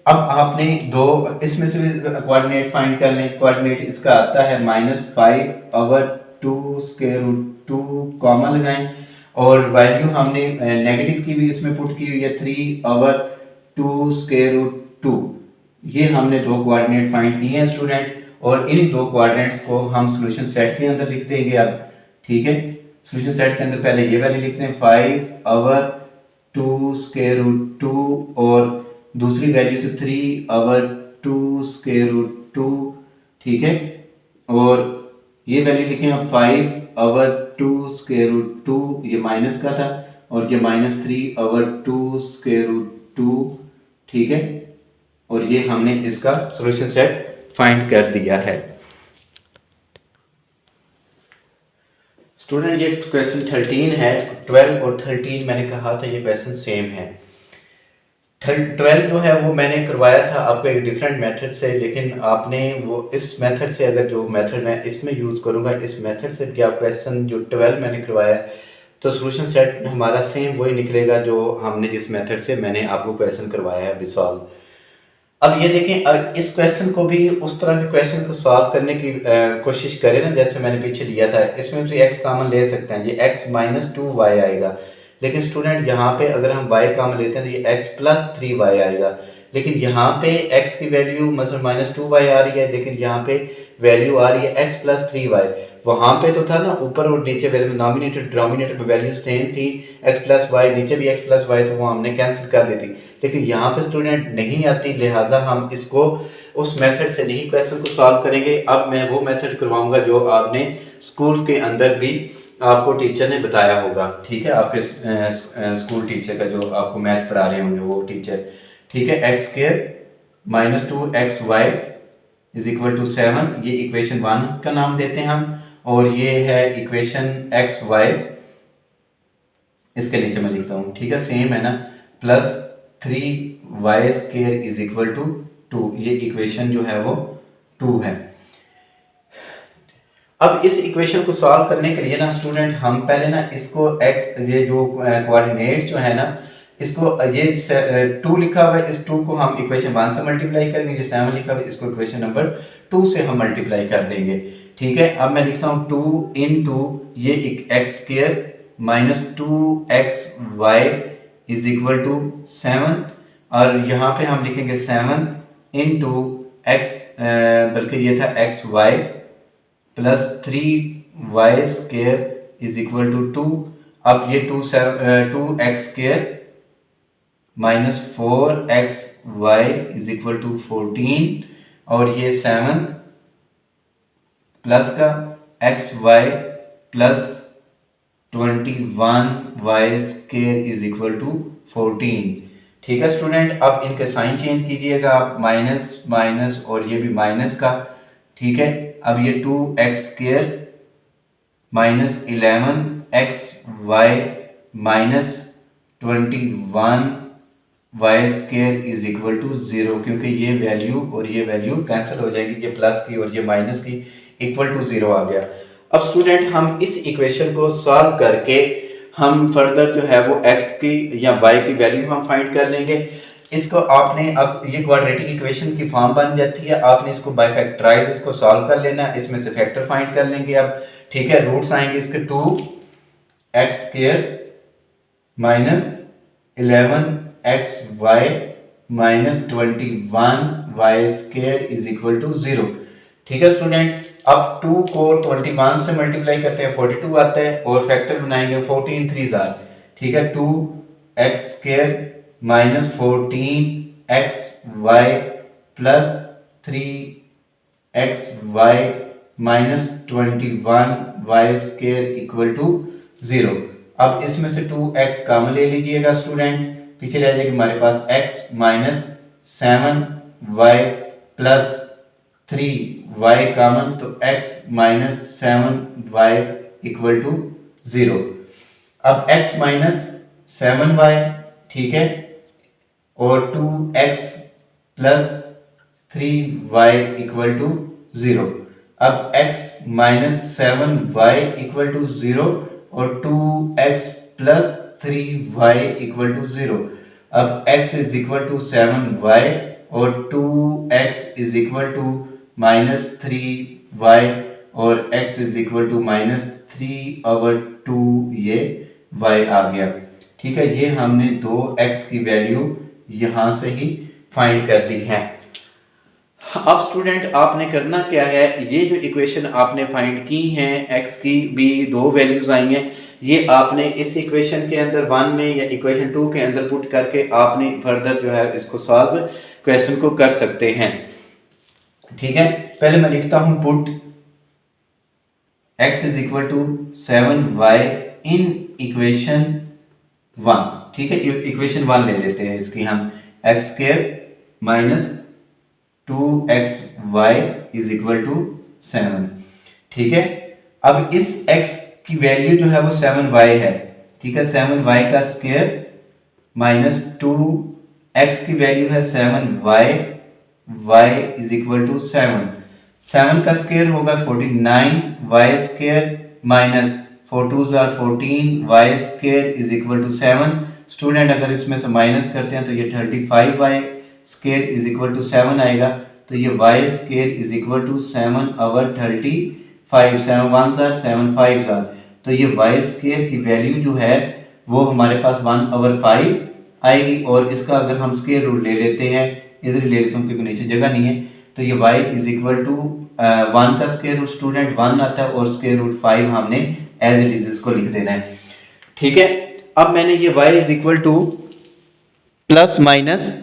अब आपने दो इसमें से कोऑर्डिनेट फाइंड कर लें, कोऑर्डिनेट इसका आता है -5/2 स्क्वायर रूट 2, कॉमा लगाएं, और वैल्यू हमने नेगेटिव की भी इसमें पुट की हुई है 3/2 स्क्वायर रूट 2, ये हमने दो कोऑर्डिनेट फाइंड किए हैं स्टूडेंट, और इन दो कोऑर्डिनेट्स को हम सॉल्यूशन सेट के अंदर लिख देंगे अब, ठीक है। सॉल्यूशन सेट के अंदर पहले ये वैल्यू लिखते हैं 5/2 स्क्वायर रूट 2 और दूसरी वैल्यू थी 3/2 ठीक है, और ये वैल्यू लिखें आप 5/2 ये माइनस का था, और ये -3/2 ठीक है, और ये हमने इसका सॉल्यूशन सेट फाइंड कर दिया है। स्टूडेंट ये क्वेश्चन 13 है, 12 और 13 मैंने कहा था ये क्वेश्चन सेम है। 12 जो है वो मैंने करवाया था आपको एक डिफरेंट मेथड से, लेकिन आपने वो इस मेथड से, अगर जो मेथड मैं इसमें यूज़ करूँगा इस मेथड से भी आप क्वेश्चन जो 12 मैंने करवाया तो सॉल्यूशन सेट हमारा सेम वही निकलेगा जो हमने जिस मेथड से मैंने आपको क्वेश्चन करवाया है अभी सॉल्व। अब ये देखें, इस क्वेश्चन को भी उस तरह के क्वेश्चन को सॉल्व करने की कोशिश करें ना जैसे मैंने पीछे लिया था। इसमें भी x कॉमन ले सकते हैं, ये x -2y आएगा, लेकिन स्टूडेंट यहाँ पे अगर हम y कॉमन लेते हैं तो ये x +3y आएगा। लेकिन यहाँ पे x की वैल्यू मतलब -2y आ रही है, लेकिन यहाँ पे वैल्यू आ रही है x +3y। वहाँ पे तो था ना ऊपर और नीचे वैल्यू, नॉमिनेटर डिनोमिनेटर में वैल्यू सेम थी, x +y, नीचे भी x +y, तो वो हमने कैंसिल कर दी थी। लेकिन यहाँ पे स्टूडेंट नहीं आती, लिहाजा हम इसको उस मेथड से नहीं क्वेश्चन को सॉल्व करेंगे। अब मैं वो मेथड करवाऊंगा जो आपने स्कूल के अंदर भी आपको टीचर ने बताया होगा, ठीक है, आपके स्कूल टीचर का जो आपको मैथ पढ़ा रहे होंगे वो टीचर, ठीक है। x² -2xy = 7, ये इक्वेशन 1 का नाम देते हैं हम, और ये है इक्वेशन xy, इसके नीचे मैं लिखता हूँ, ठीक है, सेम है ना, +3y² = 2, ये इक्वेशन जो है वो 2 है। अब इस इक्वेशन को सॉल्व करने के लिए ना स्टूडेंट हम पहले ना इसको x, ये जो कोऑर्डिनेट जो है ना, इसको ये 2 लिखा हुआ है, इस 2 को हम इक्वेशन 1 से मल्टीप्लाई करेंगे, ये 7 लिखा हुआ है इसको इक्वेशन नंबर 2 से हम मल्टीप्लाई कर देंगे, ठीक है। अब मैं लिखता हूँ 2 × ये x² -2xy = 7, और यहाँ पे हम लिखेंगे 7 × x, बल्कि ये था xy +3y² = 2। अब ये 2x² -4xy = 14, और ये 7 प्लस का xy +21y² = 14, ठीक है स्टूडेंट। अब इनके साइन चेंज कीजिएगा आप, माइनस माइनस और ये भी माइनस का, ठीक है। अब ये 2x² -11xy -21y² = 0, क्योंकि ये वैल्यू और ये वैल्यू कैंसिल हो जाएगी, ये प्लस की और ये माइनस की = 0 आ गया। अब स्टूडेंट हम इस इक्वेशन को सॉल्व करके हम फर्दर जो है वो x की या y की वैल्यू हम फाइंड कर लेंगे। इसको आपने, अब ये क्वाड्रेटिक इक्वेशन की फॉर्म बन जाती है, आपने इसको बाय फैक्टराइज इसको सॉल्व कर लेना है, इसमें से फैक्टर फाइंड कर लेंगे अब, ठीक है। रूट्स आएंगे इसके 2x² -11xy -21y² = 0, ठीक है स्टूडेंट। अब 2 को 21 से मल्टीप्लाई करते हैं 42 आता है, और फैक्टर बनाएंगे 14 3 जार, ठीक है। 2x² -14xy +3xy -21y² = 0। अब इसमें से 2x कॉमन ले लीजिएगा स्टूडेंट, पीछे रह जाएगी हमारे पास x -7y +3y कॉमन, तो x -7y = 0। अब x -7y, ठीक है, और 2x +3y = 0। अब x -7y = 0 और 2x +3y = 0। अब x = 7y और 2x -3y और x -3/2, ये y आ गया, ठीक है। ये हमने 2x की वैल्यू यहाँ से ही फाइंड कर दी है। अब स्टूडेंट आपने करना क्या है, ये जो इक्वेशन आपने फाइंड की हैं x की भी दो वैल्यूज आई हैं, ये आपने इस इक्वेशन के अंदर 1 में या इक्वेशन 2 के अंदर पुट करके आपने फर्दर जो है इसको सॉल्व क्वेश्चन को कर सकते हैं। ठीक है, पहले मैं लिखता हूं put x is equal to 7y in equation 1। ठीक है, इक्वेशन 1 ले लेते हैं इसकी हम, x square minus 2xy is equal to 7। ठीक है, अब इस x की वैल्यू जो है वो 7y है। ठीक है, 7y का स्क्वायर माइनस 2x की वैल्यू है 7y, y is equal to 7। 7 का स्क्वायर होगा 49, y square minus 4 2s are 14, y square is equal to 7। Student अगर इसमें से माइनस करते हैं तो ये 35y square is equal to 7 आएगा, तो ये y square is equal to 7 over 35, 7 1s are 7 5s are, तो ये y स्क्वायर की वैल्यू जो है वो हमारे पास 1 ओवर 5 आएगी। और इसका अगर हम स्क्वायर रूट ले लेते हैं, इधर ले लेता हूँ क्योंकि नीचे जगह नहीं है, तो ये y इज इक्वल टू 1 का स्क्वायर रूट स्टूडेंट 1 आता है और स्क्वायर रूट 5 हमने एज इट इज इसको लिख देना है। ठीक है, अब मैंने ये y is equal to plus minus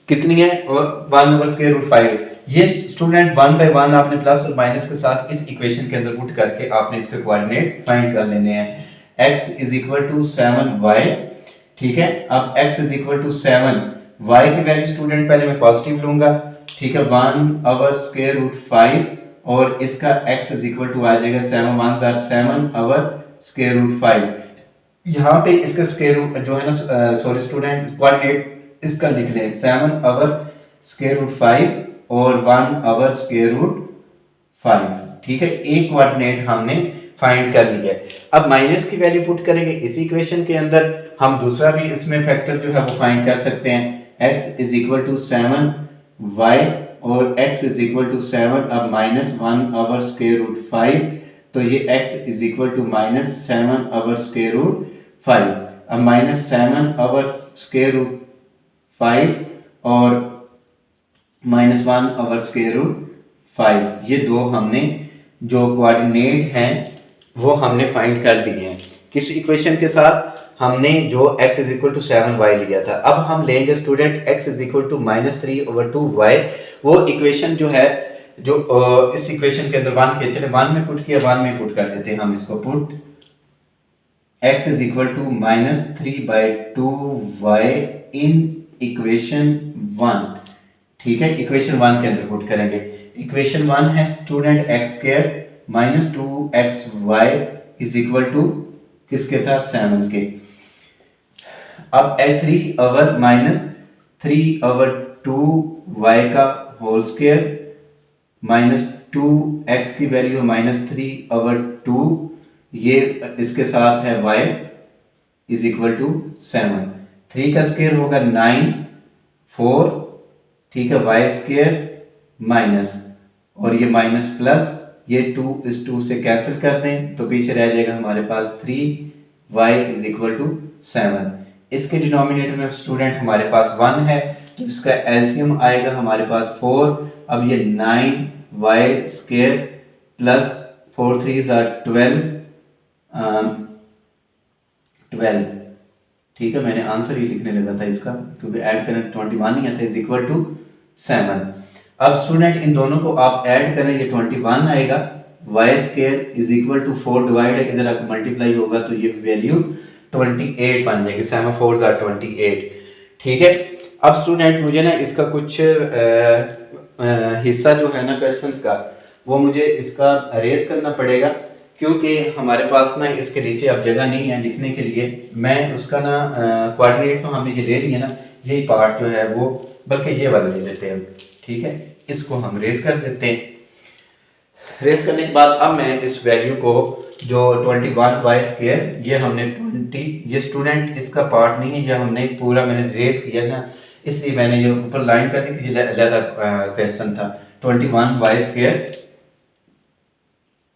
कितनी है, 1 ओवर स्क्वायर रूट 5, ये स्टूडेंट 1 बाय 1 आपने प्लस और माइनस के साथ इस इक्वेशन के अंदर पुट करके आपने इसके कोऑर्डिनेट फाइंड कर लेने हैं। x is equal to 7y। ठीक है, अब x is equal to 7, y की वैल्यू स्टूडेंट पहले मैं पॉजिटिव लूंगा। ठीक है, 1 ओवर स्क्वायर रूट 5 और इसका x इज इक्वल टू आ जाएगा 7 1s are 7 over square root 5। यहाँ पे इसका स्क्वायर रूट जो है ना, सॉरी स्टूडेंट, कोऑर्डिनेट इसका लिख लें 7 ओवर स्क्वायर रूट 5 और 1 ओवर स्क्वायर रूट 5। ठीक है, एक कोऑर्डिनेट हमने फाइंड कर लिया है। अब माइनस की वैल्यू पुट करेंगे इसी इक्वेशन के अंदर, हम दूसरा भी इसमें फैक्टर जो है वो फाइंड कर सकते हैं। x is equal to 7y और x इज इक्वल टू 7, अब माइनस 1 ओवर स्क्वायर रूट 5, तो ये x is equal to minus 7 over square root 5। अब माइनस 7 ओवर स्क्वायर रूट 5 और माइनस 1 ओवर स्क्वायर रूट 5, ये दो हमने जो कोऑर्डिनेट हैं वो हमने फाइंड कर दिए हैं। किस इक्वेशन के साथ, हमने जो x is equal to 7y लिया था। अब हम लेंगे student x is equal to minus 3 over 2y, वो इक्वेशन जो है जो इस इक्वेशन के अंदर 1 के, चले 1 में पुट किया, 1 में पुट कर देते हैं हम इसको, put x is equal to minus 3 by 2y in equation 1। ठीक है, इक्वेशन 1 के अंदर पुट करेंगे। इक्वेशन 1 है student x square minus 2xy is equal to किसके था, 7 के। अब 3 ओवर माइनस 3 ओवर 2y का होल स्क्वायर माइनस 2x की वैल्यू माइनस 3 ओवर 2, ये इसके साथ है y इज इक्वल टू 7। 3 का स्क्वायर होगा 9 4, ठीक है, y स्क्वायर माइनस और ये माइनस प्लस, ये 2 इस 2 से कैंसिल कर दें तो पीछे रह जाएगा हमारे पास 3y इज इक्वल टू 7। इसके डिनोमिनेटर में स्टूडेंट हमारे पास 1 है, तो इसका एलसीएम आएगा हमारे पास 4। अब ये 9y square plus 4 3s are 12, ठीक है, मैंने आंसर ही लिखने लगा था इसका क्योंकि ऐड करें 21 ही आता है, इज इक्वल टू 7। अब स्टूडेंट इन दोनों को आप ऐड करें, ये 21 आएगा, y square is equal to 4 divide इधर आकर मल्टीप्लाई होगा तो ये वैल्यू 28 बन जाएगी, 7 4s आर 28। ठीक है, अब स्टूडेंट मुझे ना इसका कुछ हिस्सा जो है ना क्वेश्चंस का, वो मुझे इसका अरेज करना पड़ेगा क्योंकि हमारे पास ना इसके नीचे अब जगह नहीं है लिखने के लिए। मैं उसका ना कोऑर्डिनेट तो हमने ये ले लिया ना, यही पार्ट जो है वो, बल्कि ये वाला ले लेते हैं। ठीक है, इसको हम रेज कर देते हैं। रेज करने के बाद अब मैं इस वैल्यू को जो 21y स्क्वायर, ये हमने 20, ये स्टूडेंट इसका पार्ट नहीं है, ये हमने पूरा मैंने रेज किया ना, इसलिए मैंने ये ऊपर लाइन कर दी कि ये ज़्यादा क्वेश्चन था। 21y square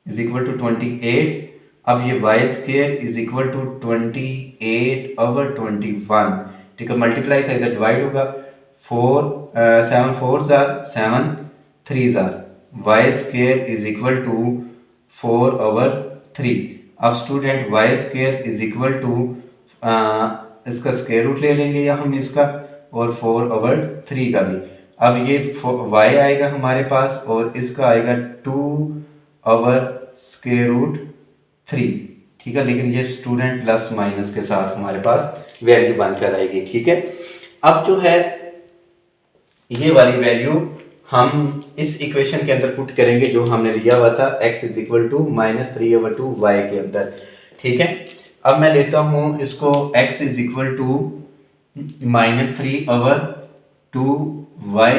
is equal to 28, अब ये y square is equal to 28 over 21, ठीक है, मल्टीप्लाई था इधर डिवाइड होगा, 4 7 4s r 7, 3 y square is equal to 4/3। अब student y square is equal to इसका स्केयर रूट ले लेंगे या हम इसका, और 4/3 का भी। अब ये y आएगा हमारे पास और इसका आएगा 2/√3। ठीक है, लेकिन ये स्टूडेंट प्लस माइनस के साथ हमारे पास वैल्यू बनकर आएगी। ठीक है, अब जो है ये वाली वैल्यू हम इस इक्वेशन के अंदर पुट करेंगे जो हमने लिया हुआ था x is equal to -3/2 y के अंदर। ठीक है, अब मैं लेता हूं इसको x is equal to -3/2y।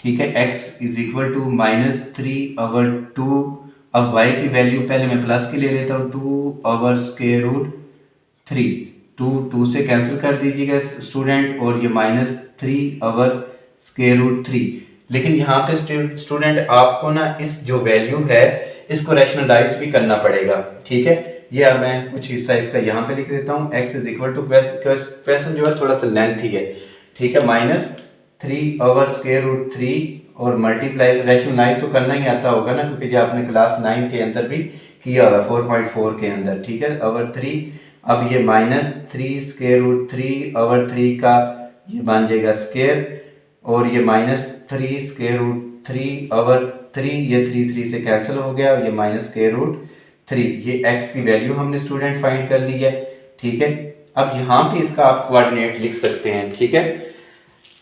ठीक है, x इज इक्वल टू -3/2। अब y की वैल्यू पहले मैं प्लस की ले लेता हूँ, 2/√3। 2 से कैंसिल कर दीजिएगा स्टूडेंट, और ये -3/√3। लेकिन यहाँ पे स्टूडेंट आपको ना इस जो वैल्यू है इसको रैशनलाइज भी करना पड़ेगा। ठीक है, ये अब मैं कुछ हिस्सा इसका यहाँ पे लिख देता हूँ। x is equal to, question जो है थोड़ा सा लेंथी है। ठीक है, -3/√3 और मल्टीप्लाई, रैशनलाइज तो करना ही आता होगा ना, क्योंकि ये आपने क्लास 9 के अंदर भी किया होगा 4.4 के अंदर। ठीक है, /3। अब ये -3/√3/3 का ये बन जाएगा स्केयर, और ये -3/√3/3, ये 3 से कैंसिल हो गया, और ये -√3। ये x की वैल्यू हमने स्टूडेंट फाइंड कर ली है। ठीक है, अब यहाँ पे इसका आप कोऑर्डिनेट लिख सकते हैं। ठीक है,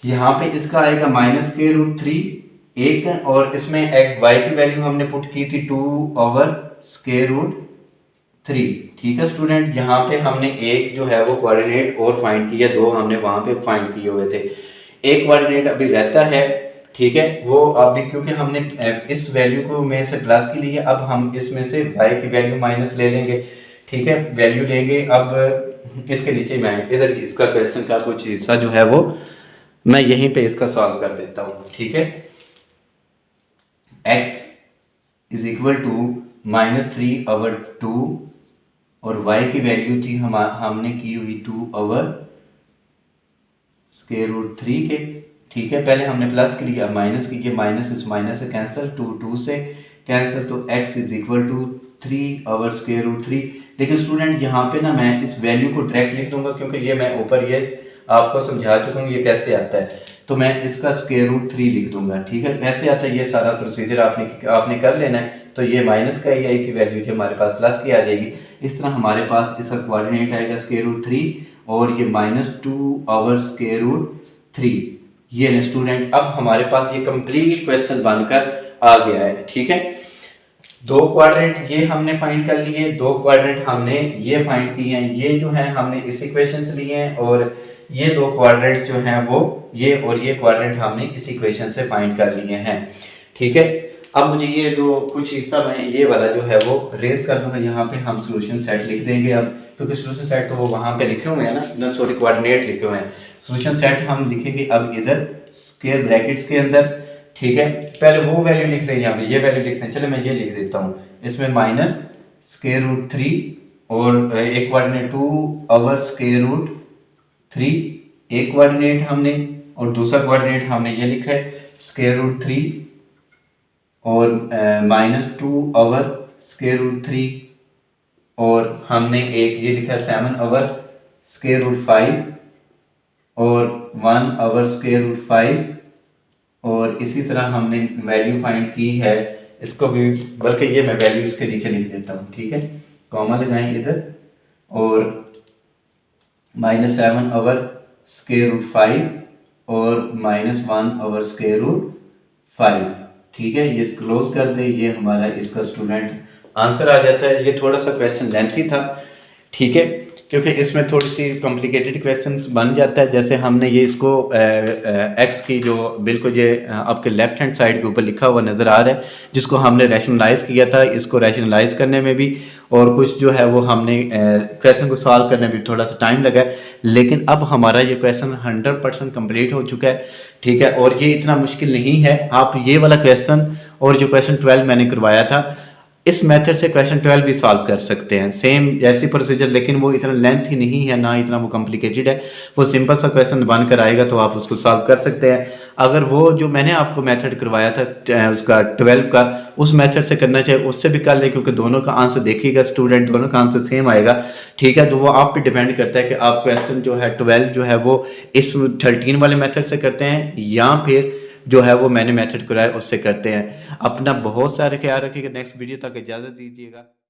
यहाँ पे इसका आएगा -√3 एक, और इसमें y की वैल्यू हमने पुट की थी 2/√3। ठीक है स्टूडेंट, यहाँ पे हमने एक जो है वो कोऑर्डिनेट और फाइंड किया, 2 हमने वहां पे फाइंड किए हुए थे, एक कोऑर्डिनेट अभी रहता है। ठीक है, वो अभी क्योंकि हमने इस वैल्यू को में से प्लस की ली है, अब हम इसमें से y की वैल्यू माइनस ले लेंगे। ठीक है, वैल्यू लेंगे। अब इसके नीचे मैं इधर इसका क्वेश्चन का कुछ हिस्सा जो है वो मैं यहीं पे इसका सॉल्व कर देता हूँ। ठीक है, x इज इक्वल टू -3/2 और y की वैल्यू थी हमने की हुई 2/√3 के। ठीक है, पहले हमने प्लस के लिए, अब माइनस की, ये माइनस इस माइनस से कैंसिल, 2 से कैंसिल, तो x इज इक्वल टू 3/√3। लेकिन स्टूडेंट यहाँ पे ना मैं इस वैल्यू को डायरेक्ट लिख दूंगा, क्योंकि ये मैं ऊपर ये आपको समझा चुका हूँ ये कैसे आता है, तो मैं इसका √3 लिख दूंगा। ठीक है, कैसे आता है ये सारा प्रोसीजर आपने कर लेना है। तो ये माइनस का ही आई थी वैल्यू, जो हमारे पास प्लस की आ जाएगी। इस तरह हमारे पास इसका कोऑर्डिनेट आएगा √3 और ये -2/√3। ये ना स्टूडेंट, अब हमारे पास ये कंप्लीट क्वेश्चन बनकर आ गया है। ठीक है, 2 क्वाड्रेंट ये हमने फाइंड कर लिए, 2 क्वाड्रेंट हमने ये फाइंड किए हैं, ये जो है हमने इस इक्वेशन से लिए हैं, और ये 2 क्वाड्रेंट्स जो हैं वो ये और ये क्वाड्रेंट हमने इस इक्वेशन से फाइंड कर लिए हैं। ठीक है, अब मुझे ये जो कुछ हिस्सा मैं ये वाला जो है वो रेज कर दूंगा, यहाँ पे हम सोल्यूशन सेट लिख देंगे। अब क्योंकि सोल्यूशन सेट तो वो वहाँ पे लिखे हुए हैं ना, सॉरी कोऑर्डिनेट लिखे हुए हैं, सोल्यूशन सेट हम लिखेंगे अब इधर स्क्वायर ब्रैकेट्स के अंदर। ठीक है, पहले वो वैल्यू लिख दें, यहाँ पे ये वैल्यू लिखते हैं। चलो मैं ये लिख देता हूँ, इसमें -√3 और एक कोऑर्डिनेट 2/√3, एक कोऑर्डिनेट हमने, और दूसरा कोऑर्डिनेट हमने ये लिखा है √3 और -2/√3, और हमने एक ये लिखा है 7/√5 और 1/√5, और इसी तरह हमने वैल्यू फाइंड की है इसको भी, बल्कि ये मैं वैल्यू इसके नीचे लिख देता हूँ। ठीक है, कॉमा लगाएं इधर, और -7/√5 और -1/√5। ठीक है, ये क्लोज कर दे, ये हमारा इसका स्टूडेंट आंसर आ जाता है। ये थोड़ा सा क्वेश्चन लेंथी था। ठीक है, क्योंकि इसमें थोड़ी सी कॉम्प्लिकेटेड क्वेश्चंस बन जाता है। जैसे हमने ये इसको एक्स की जो बिल्कुल ये आपके लेफ्ट हैंड साइड के ऊपर लिखा हुआ नज़र आ रहा है, जिसको हमने रैशनलाइज किया था, इसको रैशनलाइज करने में भी और कुछ जो है वो हमने क्वेश्चन को सॉल्व करने में भी थोड़ा सा टाइम लगा है, लेकिन अब हमारा ये क्वेश्चन 100% कंप्लीट हो चुका है। ठीक है, और ये इतना मुश्किल नहीं है। आप ये वाला क्वेश्चन और जो क्वेश्चन 12 मैंने करवाया था, इस मेथड से क्वेश्चन 12 भी सॉल्व कर सकते हैं, सेम ऐसी प्रोसीजर, लेकिन वो इतना लेंथ ही नहीं है, ना इतना वो कॉम्प्लिकेटेड है। वो सिंपल सा क्वेश्चन बनकर आएगा तो आप उसको सॉल्व कर सकते हैं। अगर वो जो मैंने आपको मेथड करवाया था उसका 12 का, उस मेथड से करना चाहिए, उससे भी कर लें, क्योंकि दोनों का आंसर देखिएगा स्टूडेंट, दोनों का आंसर सेम आएगा। ठीक है, तो वो आप पे डिपेंड करता है कि आप क्वेश्चन जो है 12 जो है वो इस 13 वाले मेथड से करते हैं या फिर जो है वो मैंने मेथड कराया उससे करते हैं। अपना बहुत सारा ख्याल रखिएगा। नेक्स्ट वीडियो तक इजाज़त दीजिएगा।